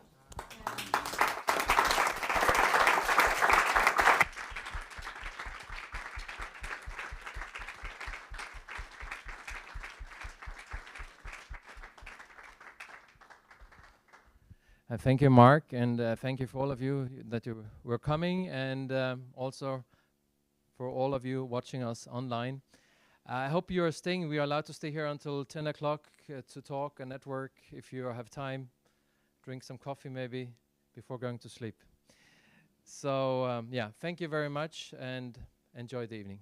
Thank you, Mark, and thank you for all of you that you were coming, and also for all of you watching us online. I hope you are staying. We are allowed to stay here until 10 o'clock to talk and network. If you have time, drink some coffee maybe before going to sleep. So, yeah, thank you very much, and enjoy the evening.